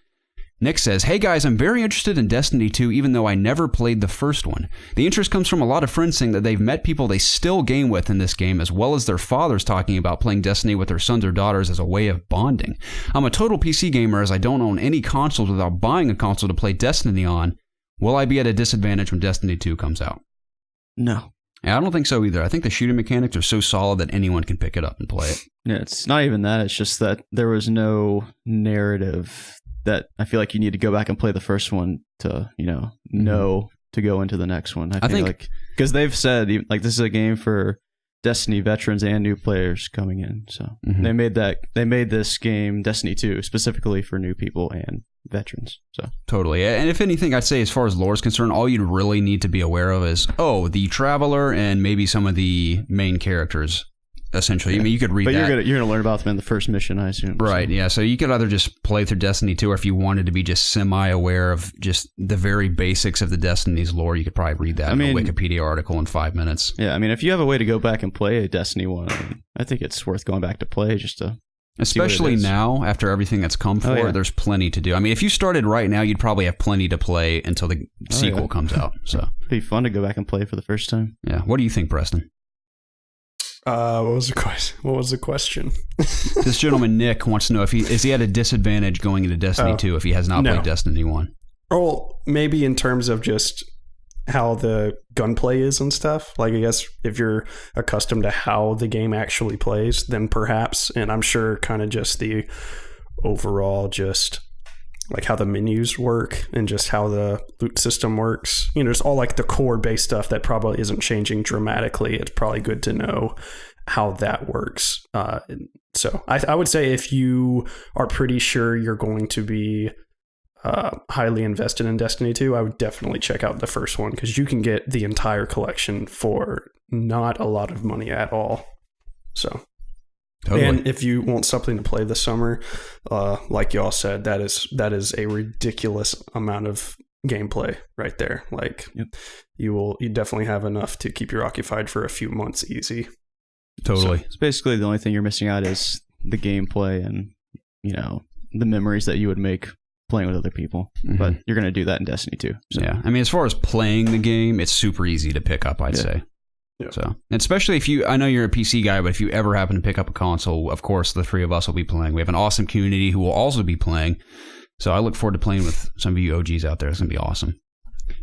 Nick says, "Hey guys, I'm very interested in Destiny 2, even though I never played the first one. The interest comes from a lot of friends saying that they've met people they still game with in this game, as well as their fathers talking about playing Destiny with their sons or daughters as a way of bonding. I'm a total PC gamer as I don't own any consoles without buying a console to play Destiny on. Will I be at a disadvantage when Destiny 2 comes out?" No. Yeah, I don't think so either. I think the shooting mechanics are so solid that anyone can pick it up and play it. Yeah, it's not even that. It's just that there was no narrative that I feel like you need to go back and play the first one to, know to go into the next one. I think like, because they've said like this is a game for Destiny veterans and new players coming in. So they made this game Destiny 2 specifically for new people and veterans. So totally. And if anything, I'd say as far as lore is concerned, all you'd really need to be aware of is, the Traveler and maybe some of the main characters. Essentially, I mean, you could read that. But you're gonna learn about them in the first mission, I assume. Right, yeah. So you could either just play through Destiny 2, or if you wanted to be just semi-aware of just the very basics of the Destiny's lore, you could probably read that in a Wikipedia article in 5 minutes. Yeah, I mean, if you have a way to go back and play a Destiny 1, I think it's worth going back to play just to... Especially now, after everything that's come for it, there's plenty to do. I mean, if you started right now, you'd probably have plenty to play until the sequel comes out. So it'd be fun to go back and play for the first time. Yeah. What do you think, Preston? What was the question? This gentleman, Nick, wants to know if is he at a disadvantage going into Destiny 2 if he has not played Destiny 1? Well, maybe in terms of just how the gunplay is and stuff. Like, I guess if you're accustomed to how the game actually plays, then perhaps, and I'm sure kind of just the overall just like how the menus work and just how the loot system works. It's all like the core base stuff that probably isn't changing dramatically. It's probably good to know how that works. So I would say if you are pretty sure you're going to be highly invested in Destiny 2, I would definitely check out the first one, because you can get the entire collection for not a lot of money at all. So... Totally. And if you want something to play this summer, like y'all said, that is a ridiculous amount of gameplay right there. Like you definitely have enough to keep you occupied for a few months easy. Totally. So it's basically the only thing you're missing out is the gameplay and the memories that you would make playing with other people. Mm-hmm. But you're going to do that in Destiny 2. So. Yeah. I mean, as far as playing the game, it's super easy to pick up, I'd say. Yeah. So, and especially I know you're a PC guy, but if you ever happen to pick up a console, of course, the three of us will be playing. We have an awesome community who will also be playing. So I look forward to playing with some of you OGs out there. It's going to be awesome.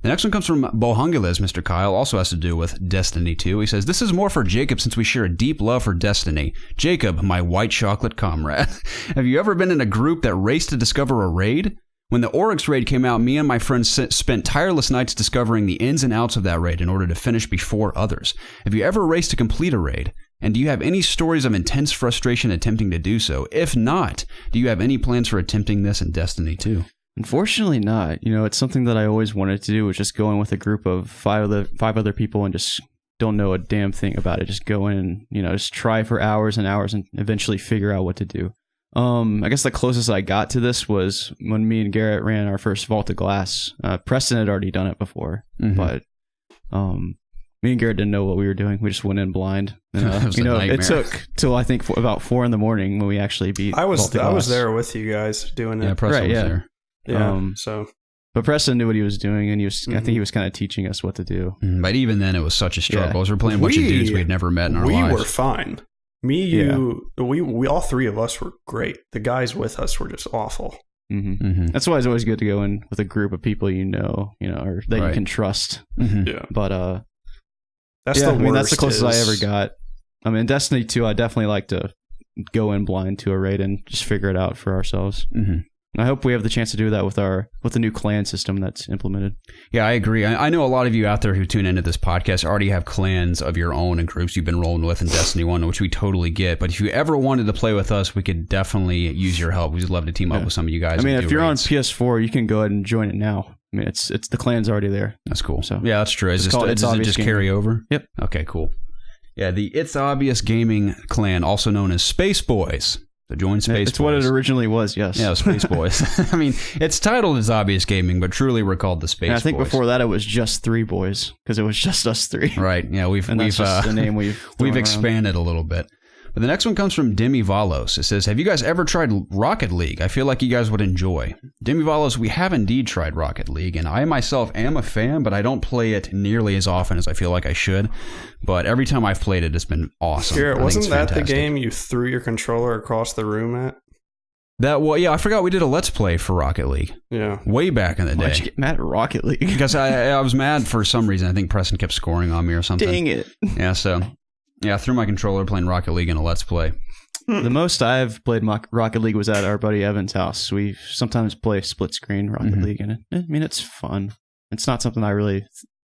The next one comes from Bohungules, Mr. Kyle, also has to do with Destiny 2. He says, "This is more for Jacob since we share a deep love for Destiny. Jacob, my white chocolate comrade. Have you ever been in a group that raced to discover a raid? When the Oryx raid came out, me and my friends spent tireless nights discovering the ins and outs of that raid in order to finish before others. Have you ever raced to complete a raid? And do you have any stories of intense frustration attempting to do so? If not, do you have any plans for attempting this in Destiny 2? Unfortunately not. It's something that I always wanted to do, was just go in with a group of five other people and just don't know a damn thing about it. Just go in and, just try for hours and hours and eventually figure out what to do. I guess the closest I got to this was when me and Garrett ran our first Vault of Glass. Preston had already done it before, but me and Garrett didn't know what we were doing. We just went in blind. It took till I think about 4 a.m. when we actually beat. I was there with you guys doing it. Yeah, Preston was there. Yeah. But Preston knew what he was doing, and I think he was kind of teaching us what to do. But even then, it was such a struggle. We were playing a bunch of dudes we had never met in our lives. We were fine. We all three of us were great. The guys with us were just awful. Mm-hmm. Mm-hmm. That's why it's always good to go in with a group of people or that you can trust. Mm-hmm. Yeah, but that's the worst. That's the closest I ever got. I mean, Destiny 2, I definitely like to go in blind to a raid and just figure it out for ourselves. Mm-hmm. I hope we have the chance to do that with the new clan system that's implemented. Yeah, I agree. I know a lot of you out there who tune into this podcast already have clans of your own and groups you've been rolling with in Destiny 1, which we totally get. But if you ever wanted to play with us, we could definitely use your help. We'd love to team up with some of you guys. I mean, if you're raids. on PS4, you can go ahead and join it now. I mean, it's the clan's already there. That's cool. So yeah, that's true. Does it just carry over? Yep. Okay, cool. Yeah, the It's Obvious Gaming clan, also known as Space Boys. So join Space Boys. It's what it originally was, yes. Yeah, Space Boys. I mean, it's titled as Obvious Gaming, but truly we're called the Space Boys. I think before that it was just 3 boys, because it was just us 3. Right, yeah, we've just the name we've expanded a little bit. But the next one comes from Demi Valos. It says, have you guys ever tried Rocket League? I feel like you guys would enjoy. Demi Valos, we have indeed tried Rocket League, and I myself am a fan, but I don't play it nearly as often as I feel like I should. But every time I've played it, it's been awesome. Garrett, wasn't that the game you threw your controller across the room at? Yeah, I forgot we did a Let's Play for Rocket League. Yeah. Way back in the day. Why'd you get mad at Rocket League? Because I was mad for some reason. I think Preston kept scoring on me or something. Dang it. Yeah, so... Yeah, I threw my controller playing Rocket League in a Let's Play. The most I've played Rocket League was at our buddy Evan's house. We sometimes play split screen Rocket League, and I mean, it's fun. It's not something I really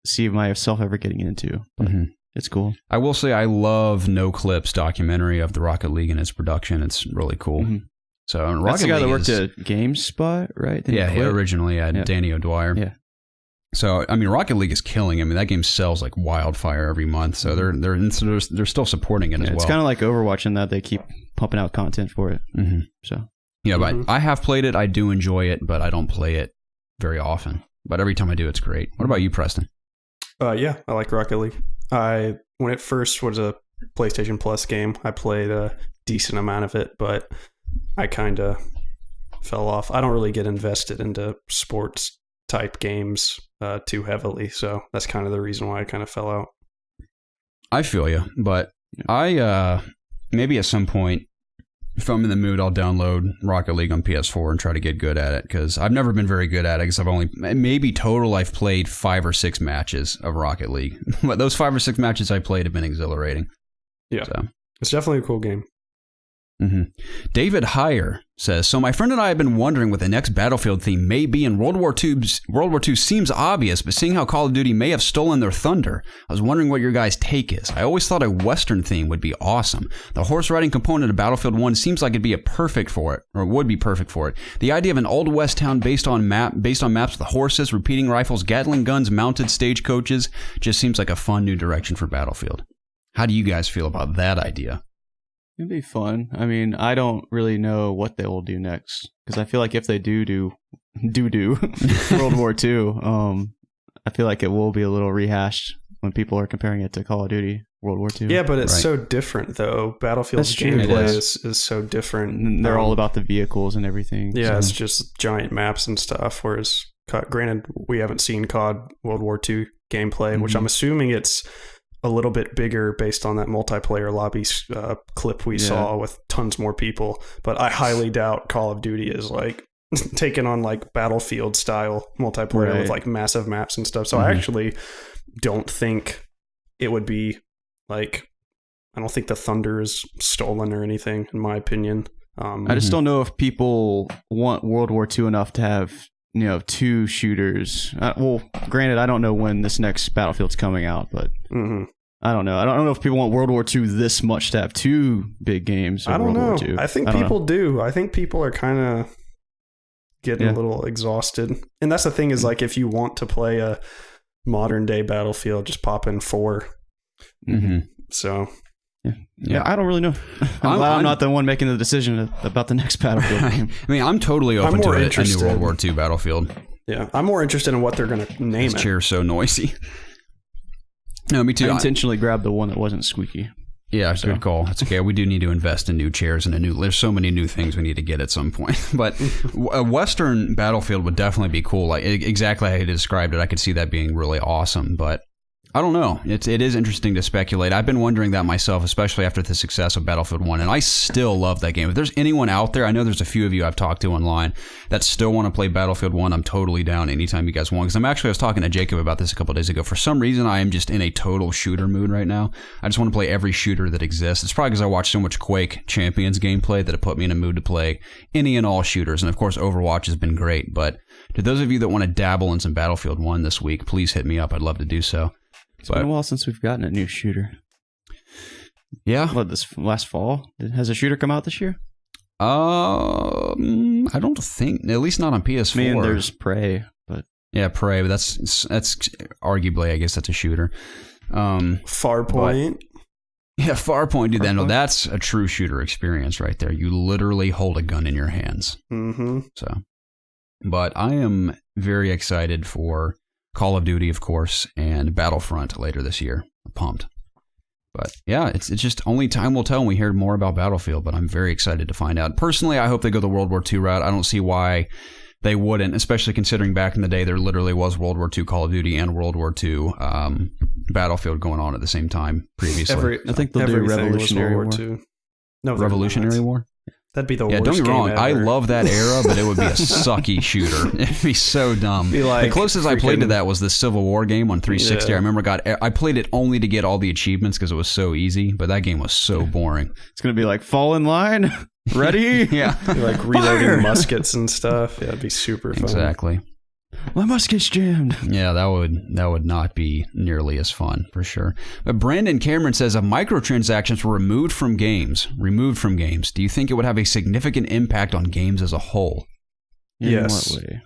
see myself ever getting into, but it's cool. I will say I love No Clip's documentary of the Rocket League and its production. It's really cool. So Rocket That's the guy League that worked at GameSpot, right? Originally at Danny O'Dwyer. Yeah. So, I mean, Rocket League is killing. I mean, that game sells like wildfire every month. So they're still supporting it as well. It's kind of like Overwatch in that they keep pumping out content for it. So, yeah, but I have played it. I do enjoy it, but I don't play it very often. But every time I do, it's great. What about you, Preston? Yeah, I like Rocket League. When it first was a PlayStation Plus game, I played a decent amount of it, but I kind of fell off. I don't really get invested into sports type games too heavily, so that's kind of the reason why I kind of fell out. I feel you, but I maybe at some point, if I'm in the mood, I'll download Rocket League on PS4 and try to get good at it, because I've never been very good at it, because I've played 5 or 6 matches of Rocket League. But those 5 or 6 matches I played have been exhilarating. Yeah, so. It's definitely a cool game. David Heyer says, so my friend and I have been wondering what the next Battlefield theme may be, and World War II seems obvious, but seeing how Call of Duty may have stolen their thunder, I was wondering what your guys' take is. I always thought a Western theme would be awesome. The horse riding component of Battlefield 1 seems like it'd be perfect for it. The idea of an old West town based on maps with horses, repeating rifles, Gatling guns, mounted stagecoaches just seems like a fun new direction for Battlefield. How do you guys feel about that idea? It'd be fun. I mean, I don't really know what they will do next, because I feel like if they do World War II, I feel like it will be a little rehashed when people are comparing it to Call of Duty World War II. Yeah, but it's so different, though. Battlefield's gameplay is so different. And they're all about the vehicles and everything. Yeah, so. It's just giant maps and stuff, whereas, granted, we haven't seen COD World War II gameplay, which I'm assuming it's a little bit bigger based on that multiplayer lobby clip we saw with tons more people. But I highly doubt Call of Duty is like taking on like Battlefield style multiplayer with like massive maps and stuff. So I actually don't think it would be like, I don't think the thunder is stolen or anything, in my opinion. I just don't know if people want World War II enough to have 2 shooters. Well, granted, I don't know when this next Battlefield's coming out, but I don't know. I don't know if people want World War II this much to have 2 big games. I don't know. World War II. I think people do. I think people are kind of getting a little exhausted. And that's the thing is, like, if you want to play a modern day Battlefield, just pop in 4. So... Yeah, I don't really know. I'm glad I'm not the one making the decision about the next Battlefield game. I mean, I'm totally open to a new World War II Battlefield. Yeah, I'm more interested in what they're going to name it. This chair's so noisy. No, me too. I intentionally grabbed the one that wasn't squeaky. Yeah, good call. That's okay. We do need to invest in new chairs and there's so many new things we need to get at some point. But a Western Battlefield would definitely be cool. Like exactly how you described it, I could see that being really awesome. But I don't know. It is interesting to speculate. I've been wondering that myself, especially after the success of Battlefield 1, and I still love that game. If there's anyone out there, I know there's a few of you I've talked to online that still want to play Battlefield 1, I'm totally down anytime you guys want. Because I was talking to Jacob about this a couple of days ago. For some reason, I am just in a total shooter mood right now. I just want to play every shooter that exists. It's probably because I watched so much Quake Champions gameplay that it put me in a mood to play any and all shooters. And of course, Overwatch has been great. But to those of you that want to dabble in some Battlefield 1 this week, please hit me up. I'd love to do so. It's been a while since we've gotten a new shooter. Yeah. What, this last fall? Has a shooter come out this year? I don't think, at least not on PS4. I mean, there's Prey, but yeah, Prey, but that's arguably, I guess that's a shooter. Farpoint. Yeah, Farpoint, dude. No, that's a true shooter experience right there. You literally hold a gun in your hands. Mm-hmm. So, but I am very excited for Call of Duty, of course, and Battlefront later this year. I'm pumped. But yeah, it's just only time will tell when we hear more about Battlefield, but I'm very excited to find out. Personally, I hope they go the World War II route. I don't see why they wouldn't, especially considering back in the day there literally was World War II Call of Duty and World War II Battlefield going on at the same time previously. I think they'll do Revolutionary War. No, Revolutionary War? That'd be the worst. Yeah, don't get me wrong. Ever. I love that era, but it would be a sucky shooter. It'd be so dumb. Like the closest I played to that was the Civil War game on 360. Yeah. I remember I played it only to get all the achievements because it was so easy, but that game was so boring. It's going to be like, fall in line, ready? Yeah. Like reloading muskets and stuff. Yeah, it'd be super fun. Exactly. My musket's jammed. Yeah, that would not be nearly as fun, for sure. But Brandon Cameron says, if microtransactions were removed from games, do you think it would have a significant impact on games as a whole? Yes. In what way?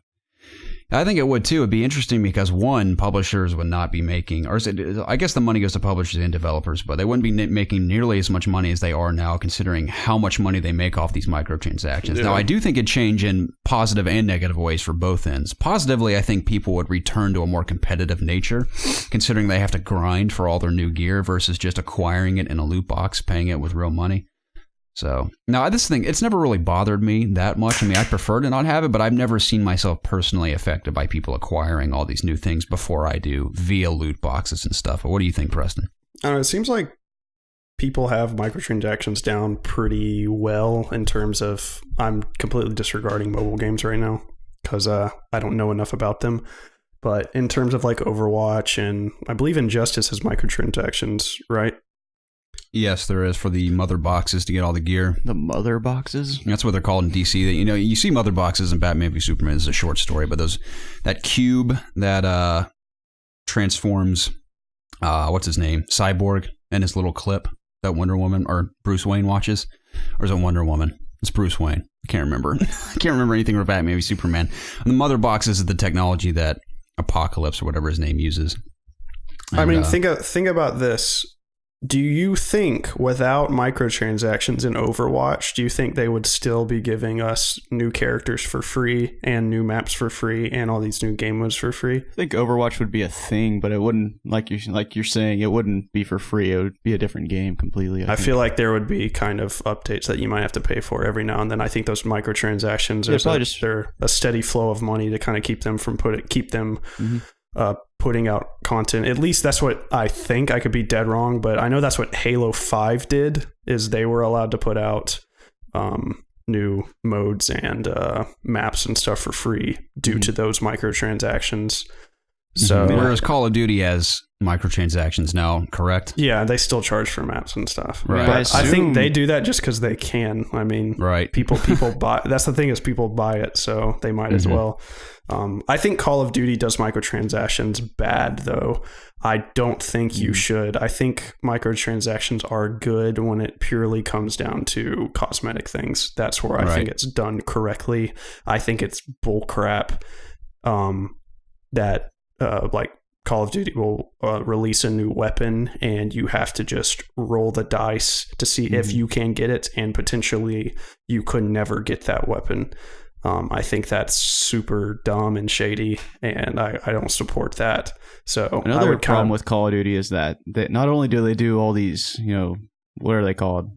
I think it would too. It'd be interesting because one, publishers would not be making, or I guess the money goes to publishers and developers, but they wouldn't be making nearly as much money as they are now, considering how much money they make off these microtransactions. Yeah. Now, I do think it'd change in positive and negative ways for both ends. Positively, I think people would return to a more competitive nature, considering they have to grind for all their new gear versus just acquiring it in a loot box, paying it with real money. So, now this thing, it's never really bothered me that much. I mean, I prefer to not have it, but I've never seen myself personally affected by people acquiring all these new things before I do via loot boxes and stuff. But what do you think, Preston? I don't know, it seems like people have microtransactions down pretty well in terms of, I'm completely disregarding mobile games right now because I don't know enough about them. But in terms of like Overwatch, and I believe Injustice has microtransactions, right? Yes, there is, for the mother boxes to get all the gear. The mother boxes? That's what they're called in DC. You see mother boxes in Batman v Superman. This is a short story, but that cube that transforms, what's his name? Cyborg and his little clip that Wonder Woman or Bruce Wayne watches. Or is it Wonder Woman? It's Bruce Wayne. I can't remember. I can't remember anything from Batman v Superman. And the mother boxes is the technology that Apocalypse or whatever his name uses. And, I mean, think about this. Do you think without microtransactions in Overwatch, do you think they would still be giving us new characters for free and new maps for free and all these new game modes for free? I think Overwatch would be a thing, but it wouldn't, like you're saying, it wouldn't be for free. It would be a different game completely. I feel like there would be kind of updates that you might have to pay for every now and then. I think those microtransactions they're a steady flow of money to kind of keep them putting out content. At least that's what I think. I could be dead wrong, but I know that's what Halo 5 did, is they were allowed to put out new modes and maps and stuff for free due to those microtransactions. So, whereas Call of Duty has microtransactions now, correct? Yeah, they still charge for maps and stuff. Right. But I think they do that just because they can. I mean, right. People buy. That's the thing, is people buy it, so they might as well. I think Call of Duty does microtransactions bad, though. I don't think you should. I think microtransactions are good when it purely comes down to cosmetic things. That's where I think it's done correctly. I think it's bullcrap that like Call of Duty will release a new weapon and you have to just roll the dice to see if you can get it, and potentially you could never get that weapon. I think that's super dumb and shady, and I don't support that. So another problem with Call of Duty is that not only do they do all these, what are they called?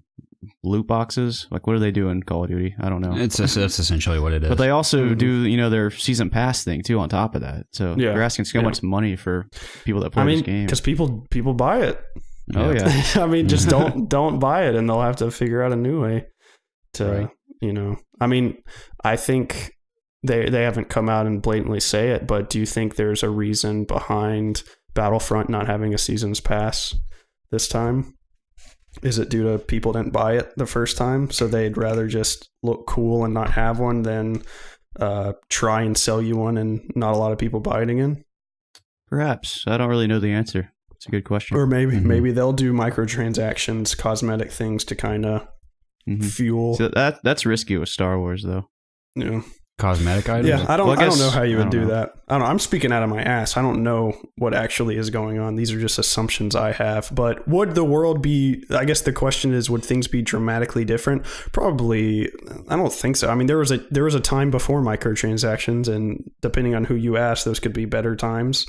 loot boxes. Like, what do they do in Call of Duty? I don't know. That's essentially what it is. But they also do, their season pass thing too on top of that. So Yeah. they're asking so much money for people that play this game. because people buy it. Oh yeah. I mean, just don't buy it, and they'll have to figure out a new way to, I mean, I think they haven't come out and blatantly say it, but do you think there's a reason behind Battlefront not having a season's pass this time? Is it due to people didn't buy it the first time, so they'd rather just look cool and not have one than try and sell you one and not a lot of people buy it again? Perhaps. I don't really know the answer. It's a good question. Or maybe they'll do microtransactions, cosmetic things to kind of fuel. So that's risky with Star Wars, though. Cosmetic items? Yeah, I don't know how you would do that. I don't know. I'm speaking out of my ass. I don't know what actually is going on. These are just assumptions I have. But would the world be, I guess the question is, would things be dramatically different? Probably. I don't think so. I mean, there was a time before microtransactions, and depending on who you ask, those could be better times.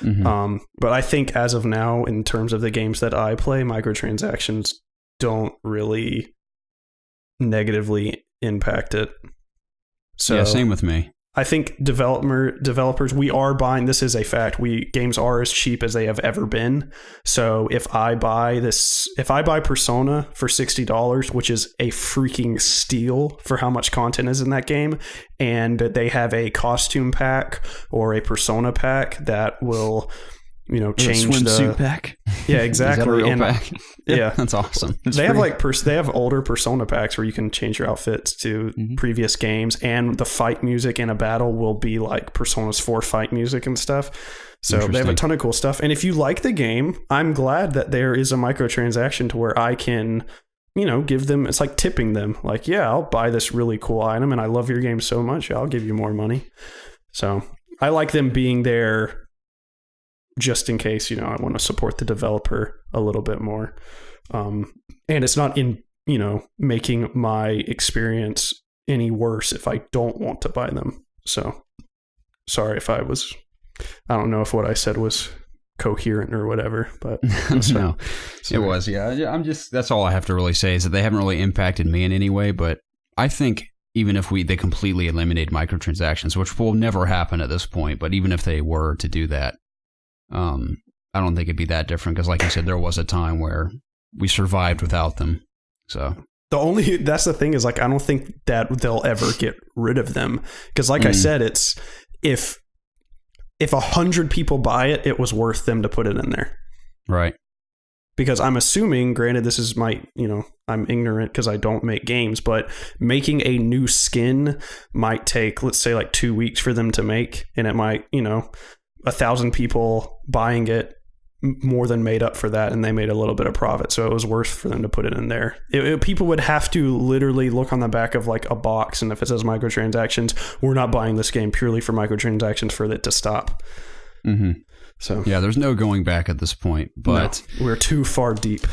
But I think as of now, in terms of the games that I play, microtransactions don't really negatively impact it. So yeah, same with me. I think developers, we are buying, this is a fact, games are as cheap as they have ever been. So if I buy Persona for $60, which is a freaking steal for how much content is in that game, and they have a costume pack or a Persona pack that will, change the swimsuit pack. Yeah, exactly. Is that a real pack? Yeah, that's awesome. They have older Persona packs where you can change your outfits to previous games, and the fight music in a battle will be like Persona's 4 fight music and stuff. So they have a ton of cool stuff. And if you like the game, I'm glad that there is a microtransaction to where I can, give them, it's like tipping them. Like, yeah, I'll buy this really cool item and I love your game so much, I'll give you more money. So I like them being there just in case, I want to support the developer a little bit more. And it's not in, making my experience any worse if I don't want to buy them. So sorry if I don't know if what I said was coherent or whatever, but no, it was. Yeah. That's all I have to really say is that they haven't really impacted me in any way, but I think even if they completely eliminate microtransactions, which will never happen at this point, but even if they were to do that, I don't think it'd be that different because, like you said, there was a time where we survived without them. So that's the thing is, like, I don't think that they'll ever get rid of them because, like I said, it's if 100 people buy it, it was worth them to put it in there, right? Because I'm assuming, granted, this is I'm ignorant because I don't make games, but making a new skin might take, let's say, like 2 weeks for them to make, and it might, 1,000 people buying it more than made up for that, and they made a little bit of profit, so it was worth for them to put it in there. People would have to literally look on the back of like a box, and if it says microtransactions, we're not buying this game purely for microtransactions, for it to stop. So yeah, there's no going back at this point, but we're too far deep.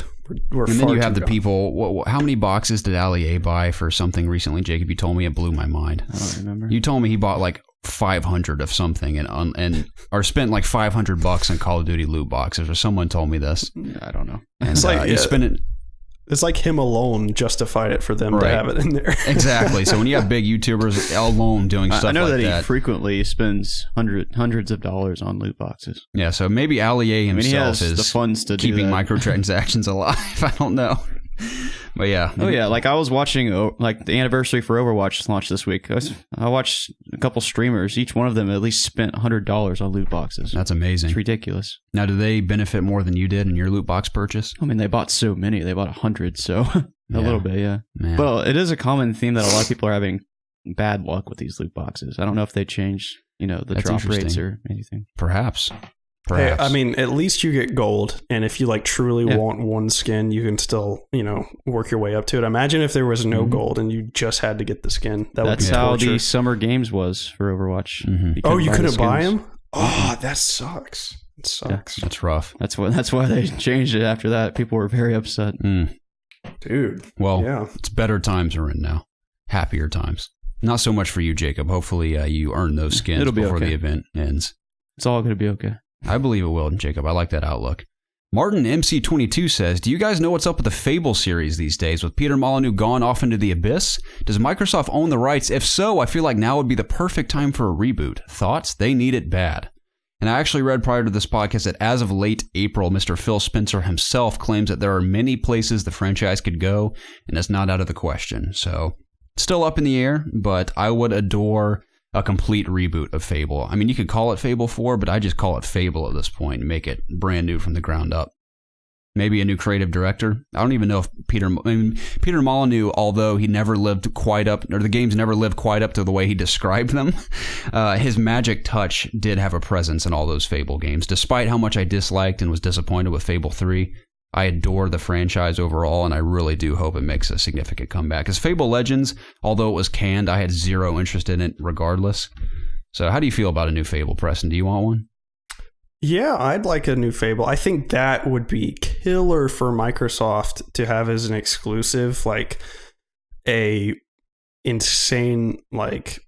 We're and then you have the people. How many boxes did Ali buy for something recently, Jacob? You told me, it blew my mind. I don't remember. You told me he bought like 500 of something or spent like $500 on Call of Duty loot boxes, or someone told me this. I don't know. And it's like you spend it. It's like him alone justified it for them to have it in there. Exactly. So when you have big YouTubers alone doing stuff like that. I know that he frequently spends hundreds of dollars on loot boxes. Yeah, so maybe Ali himself he has the funds to keeping do that. microtransactions alive. I don't know. But yeah. Oh yeah, like I was watching like the anniversary for Overwatch launched this week. I watched a couple streamers. Each one of them at least spent $100 on loot boxes. That's amazing. It's ridiculous. Now, do they benefit more than you did in your loot box purchase? I mean, they bought so many. They bought 100, so a little bit, yeah. Man. Well, it is a common theme that a lot of people are having bad luck with these loot boxes. I don't know if they change, the drop rates or anything. Perhaps. Hey, I mean, at least you get gold, and if you like truly want one skin, you can still, work your way up to it. Imagine if there was no gold and you just had to get the skin. That's how the summer games was for Overwatch. You couldn't buy them? Oh, that sucks. It sucks. Yeah, that's rough. That's why they changed it after that. People were very upset. Dude. Well, it's better times are in now. Happier times. Not so much for you, Jacob. Hopefully you earn those skins before the event ends. It's all going to be okay. I believe it will, Jacob. I like that outlook. Martin MC22 says, do you guys know what's up with the Fable series these days? With Peter Molyneux gone off into the abyss? Does Microsoft own the rights? If so, I feel like now would be the perfect time for a reboot. Thoughts? They need it bad. And I actually read prior to this podcast that as of late April, Mr. Phil Spencer himself claims that there are many places the franchise could go, and it's not out of the question. So, still up in the air, but I would adore a complete reboot of Fable. I mean, you could call it Fable 4, but I just call it Fable at this point and make it brand new from the ground up. Maybe a new creative director. I don't even know if Peter Molyneux, although he never lived quite up, or the games never lived quite up to the way he described them, his magic touch did have a presence in all those Fable games. Despite how much I disliked and was disappointed with Fable 3, I adore the franchise overall, and I really do hope it makes a significant comeback. Because Fable Legends, although it was canned, I had zero interest in it regardless. So how do you feel about a new Fable, Preston? Do you want one? Yeah, I'd like a new Fable. I think that would be killer for Microsoft to have as an exclusive, like a insane, like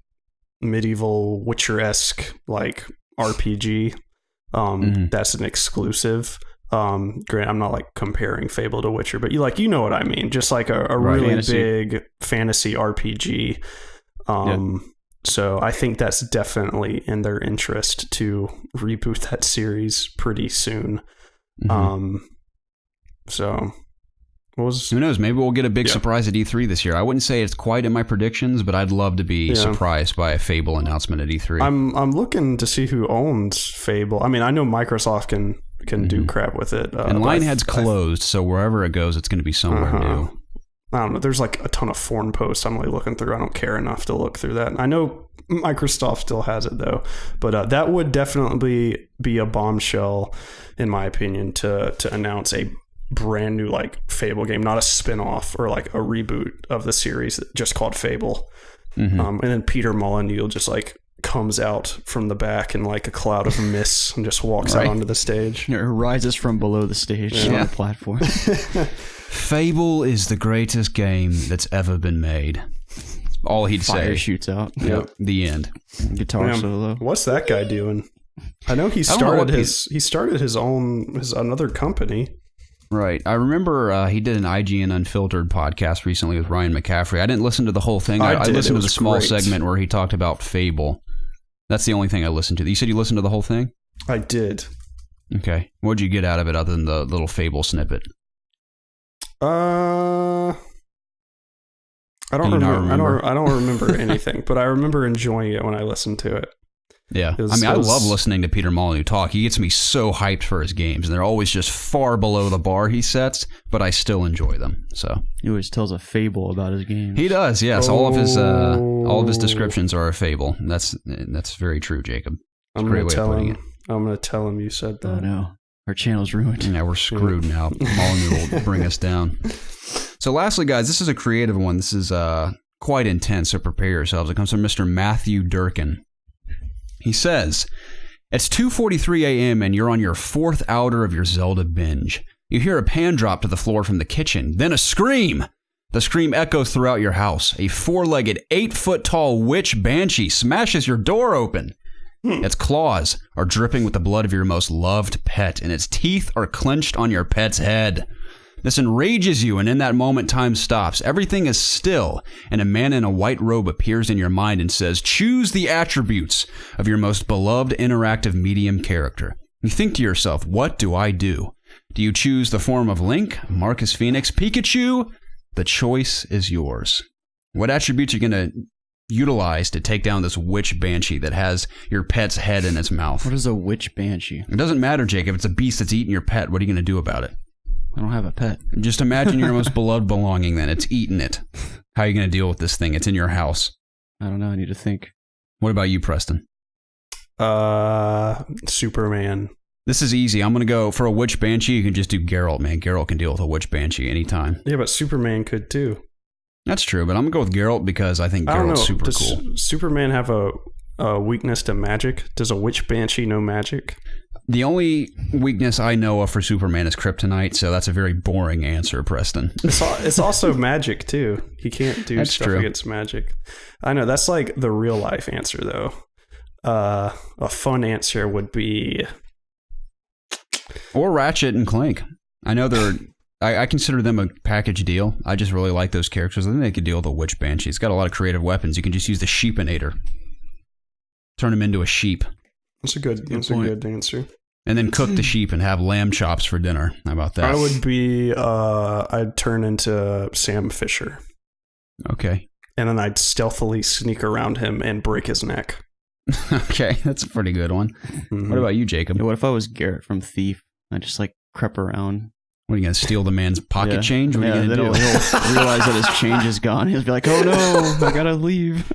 medieval Witcher-esque, like RPG. That's an exclusive. Grant, I'm not like comparing Fable to Witcher, but you know what I mean. Just like a really fantasy. Big fantasy RPG. So I think that's definitely in their interest to reboot that series pretty soon. So who knows? Maybe we'll get a big surprise at E3 this year. I wouldn't say it's quite in my predictions, but I'd love to be surprised by a Fable announcement at E3. I'm looking to see who owns Fable. I mean, I know Microsoft can do crap with it. And Lionhead's closed, so wherever it goes, it's going to be somewhere new. I don't know. There's like a ton of foreign posts I'm like looking through. I don't care enough to look through that. I know Microsoft still has it though, but that would definitely be a bombshell, in my opinion, to announce a brand new like Fable game, not a spin-off or like a reboot of the series just called Fable. And then Peter Molyneux just like comes out from the back in like a cloud of mist and just walks out onto the stage. It rises from below the stage on the platform. Fable is the greatest game that's ever been made. All he'd say. Fire shoots out. Yep. The end. Guitar solo. What's that guy doing? I know he started his another company. Right. I remember he did an IGN Unfiltered podcast recently with Ryan McCaffrey. I didn't listen to the whole thing. I listened to the small segment where he talked about Fable. That's the only thing I listened to. You said you listened to the whole thing? I did. Okay. What'd you get out of it other than the little Fable snippet? I don't remember. I don't remember anything, but I remember enjoying it when I listened to it. Yeah. I love listening to Peter Molyneux talk. He gets me so hyped for his games, and they're always just far below the bar he sets, but I still enjoy them. So he always tells a fable about his games. He does, yes. All of his descriptions are a fable. That's very true, Jacob. I'm going to tell him you said that. Oh no. Our channel's ruined. Yeah, we're screwed now. Molyneux will bring us down. So lastly, guys, this is a creative one. This is quite intense, so prepare yourselves. It comes from Mr. Matthew Durkin. He says, it's 2:43 a.m. and you're on your fourth outer of your Zelda binge. You hear a pan drop to the floor from the kitchen, then a scream. The scream echoes throughout your house. A 4-legged, 8-foot-tall witch banshee smashes your door open. Its claws are dripping with the blood of your most loved pet, and its teeth are clenched on your pet's head. This enrages you, and in that moment, time stops. Everything is still, and a man in a white robe appears in your mind and says, choose the attributes of your most beloved interactive medium character. You think to yourself, what do I do? Do you choose the form of Link, Marcus Phoenix, Pikachu? The choice is yours. What attributes are you going to utilize to take down this witch banshee that has your pet's head in its mouth? What is a witch banshee? It doesn't matter, Jacob. It's a beast that's eating your pet. What are you going to do about it? I don't have a pet. Just imagine your most beloved belonging then. It's eating it. How are you going to deal with this thing? It's in your house. I don't know. I need to think. What about you, Preston? Superman. This is easy. I'm going to go for a witch banshee. You can just do Geralt, man. Geralt can deal with a witch banshee anytime. Yeah, but Superman could too. That's true, but I'm going to go with Geralt because I think Geralt's super cool. Does Superman have a weakness to magic? Does a witch banshee know magic? The only weakness I know of for Superman is kryptonite, so that's a very boring answer, Preston. It's also magic, too. He can't do stuff against magic. I know, that's like the real life answer, though. A fun answer would be... Or Ratchet and Clank. I know I consider them a package deal. I just really like those characters. I think they could deal with the Witch Banshee. It's got a lot of creative weapons. You can just use the Sheepinator. Turn him into a sheep. That's a good answer. And then cook the sheep and have lamb chops for dinner. How about that? I'd turn into Sam Fisher. Okay. And then I'd stealthily sneak around him and break his neck. Okay, that's a pretty good one. Mm-hmm. What about you, Jacob? Yeah, what if I was Garrett from Thief? I just like crept around. What, are you going to steal the man's pocket change? What are you going to do? He'll realize that his change is gone. He'll be like, oh no, I got to leave.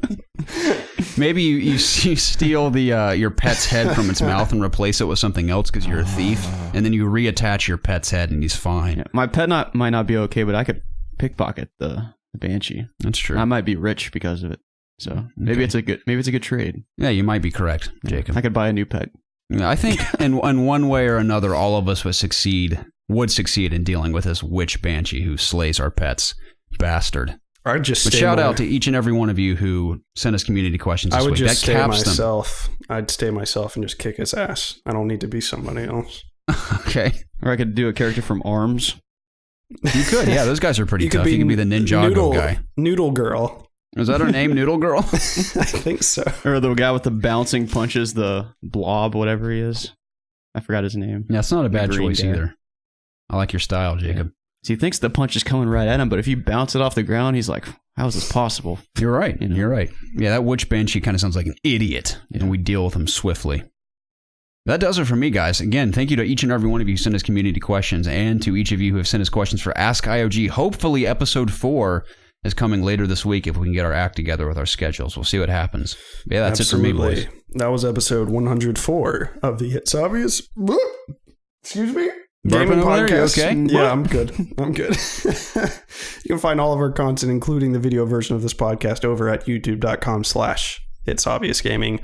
Maybe you steal your pet's head from its mouth and replace it with something else because you're a thief. And then you reattach your pet's head and he's fine. Yeah, my pet might not be okay, but I could pickpocket the Banshee. That's true. I might be rich because of it. So maybe it's a good trade. Yeah, you might be correct, Jacob. I could buy a new pet. Yeah, I think in one way or another, all of us would succeed in dealing with this witch banshee who slays our pets. Bastard. I'd just but shout out to each and every one of you who sent us community questions this week. I would just stay myself. I'd stay myself and just kick his ass. I don't need to be somebody else. Okay. Or I could do a character from ARMS. You could, yeah. Those guys are pretty tough. You could be the Ninjago guy. Noodle Girl. Is that her name, Noodle Girl? I think so. Or the guy with the bouncing punches, the blob, whatever he is. I forgot his name. Yeah, it's not a bad choice either. I like your style, Jacob. Yeah. So he thinks the punch is coming right at him, but if you bounce it off the ground, he's like, how is this possible? You're right. You're right. Yeah, that witch banshee kind of sounds like an idiot, and we deal with him swiftly. That does it for me, guys. Again, thank you to each and every one of you who sent us community questions, and to each of you who have sent us questions for Ask IOG. Hopefully, episode 4 is coming later this week if we can get our act together with our schedules. We'll see what happens. Yeah, that's Absolutely. It for me, boys. That was episode 104 of the It's Obvious. Excuse me? Gaming podcast. Okay? Yeah, I'm good. You can find all of our content, including the video version of this podcast, over at youtube.com/itsobviousgaming.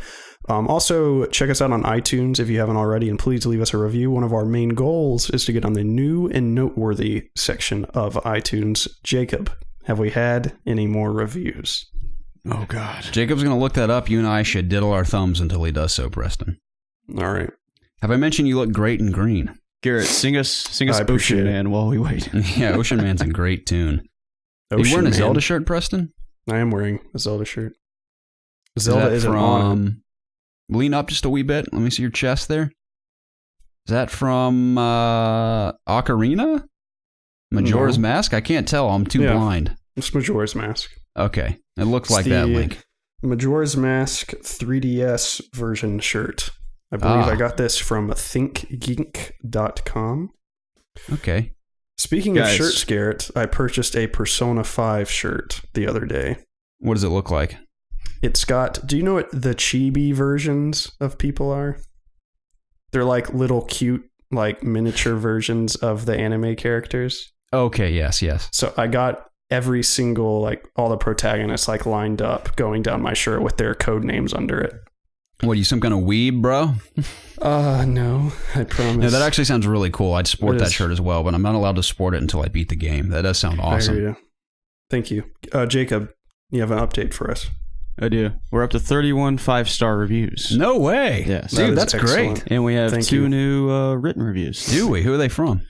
Also, check us out on iTunes if you haven't already, and please leave us a review. One of our main goals is to get on the new and noteworthy section of iTunes. Jacob, have we had any more reviews? Oh, God. Jacob's going to look that up. You and I should diddle our thumbs until he does so, Preston. All right. Have I mentioned you look great in green? Garrett, sing us Ocean Man while we wait. Yeah, Ocean Man's a great tune. Are you wearing a Zelda shirt, Preston? I am wearing a Zelda shirt. Zelda isn't on. Lean up just a wee bit. Let me see your chest there. Is that from Ocarina? Majora's Mask? I can't tell. I'm too blind. It's Majora's Mask. Okay. It looked like that, Link. Majora's Mask 3DS version shirt. I believe I got this from thinkgeek.com. Okay. Speaking of shirts, Garrett, I purchased a Persona 5 shirt the other day. What does it look like? It's got, do you know what the chibi versions of people are? They're like little cute, like miniature versions of the anime characters. Okay, yes. So I got every single, like all the protagonists like lined up going down my shirt with their code names under it. What, are you some kind of weeb, bro? No, I promise. Yeah, that actually sounds really cool. I'd sport that shirt as well, but I'm not allowed to sport it until I beat the game. That does sound awesome. I hear you. Thank you. Jacob, you have an update for us? I do. We're up to 31 5-star reviews. No way. Yes. Dude, that's great. And we have two new written reviews. Do we? Who are they from?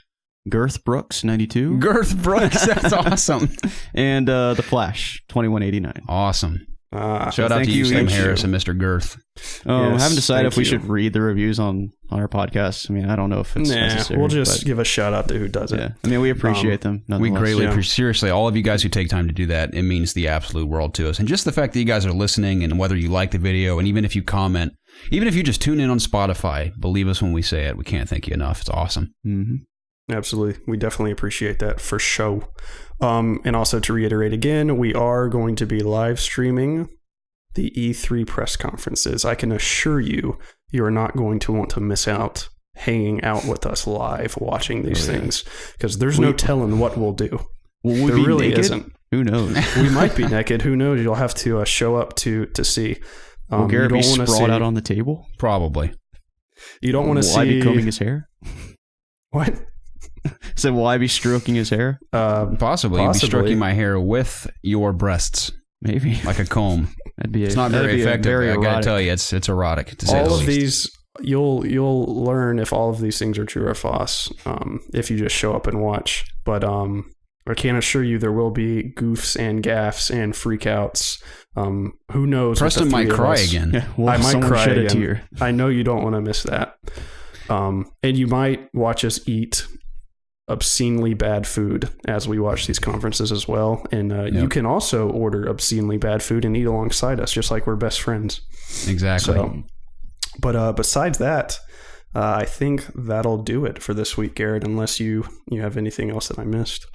Girth Brooks 92. Girth Brooks, that's awesome. And The Flash 2189. Awesome. Shout out to you, Sam Harris and Mr. Girth. I haven't decided if we should read the reviews on our podcast. I mean, I don't know if it's necessary. We'll just give a shout out to who does it. Yeah. I mean, we appreciate them. We greatly appreciate, seriously, all of you guys who take time to do that. It means the absolute world to us. And just the fact that you guys are listening, and whether you like the video, and even if you comment, even if you just tune in on Spotify, believe us when we say it. We can't thank you enough. It's awesome. Mm-hmm. Absolutely. We definitely appreciate that for show. And also to reiterate again, we are going to be live streaming the E3 press conferences. I can assure you, you are not going to want to miss out hanging out with us live watching these things, because there's no telling what we'll do. Will we be really naked? Isn't. Who knows? We might be naked. Who knows? You'll have to show up to see. Will Garrett be sprawled out on the table? Probably. You don't want to see. Will I be combing his hair? What? So will I be stroking his hair? Possibly. You'll be stroking my hair with your breasts. Maybe. Like a comb. It's not very effective. I gotta tell you, it's erotic. All of these you'll learn if all of these things are true or false if you just show up and watch. But I can assure you there will be goofs and gaffes and freakouts. Who knows? Preston might cry again. Yeah, well, I might cry shed a again. tear. I know you don't want to miss that. And you might watch us eat obscenely bad food as we watch these conferences as well. And you can also order obscenely bad food and eat alongside us, just like we're best friends. Exactly. So, but besides that, I think that'll do it for this week, Garrett, unless you have anything else that I missed.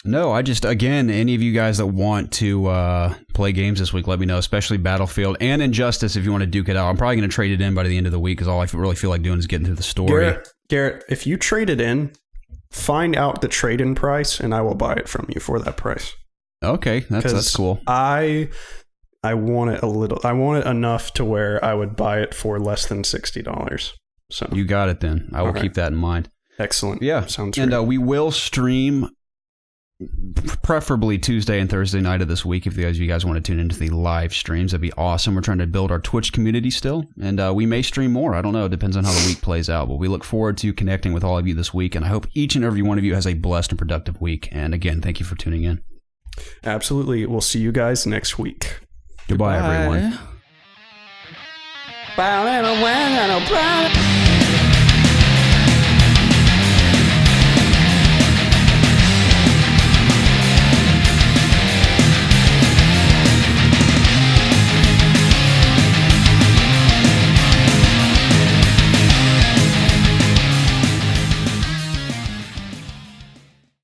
No, I just, again, any of you guys that want to play games this week, let me know, especially Battlefield and Injustice if you want to duke it out. I'm probably going to trade it in by the end of the week because all I really feel like doing is getting through the story. Garrett, if you trade it in, find out the trade-in price, and I will buy it from you for that price. Okay, that's cool. I want it a little. I want it enough to where I would buy it for less than $60. So you got it then. I will keep that in mind. Excellent. Yeah, sounds good. And we will stream preferably Tuesday and Thursday night of this week if you guys want to tune into the live streams. That'd be awesome. We're trying to build our Twitch community still, and we may stream more. I don't know. It depends on how the week plays out, but we look forward to connecting with all of you this week, and I hope each and every one of you has a blessed and productive week. And again, thank you for tuning in. Absolutely. We'll see you guys next week. Goodbye. Everyone.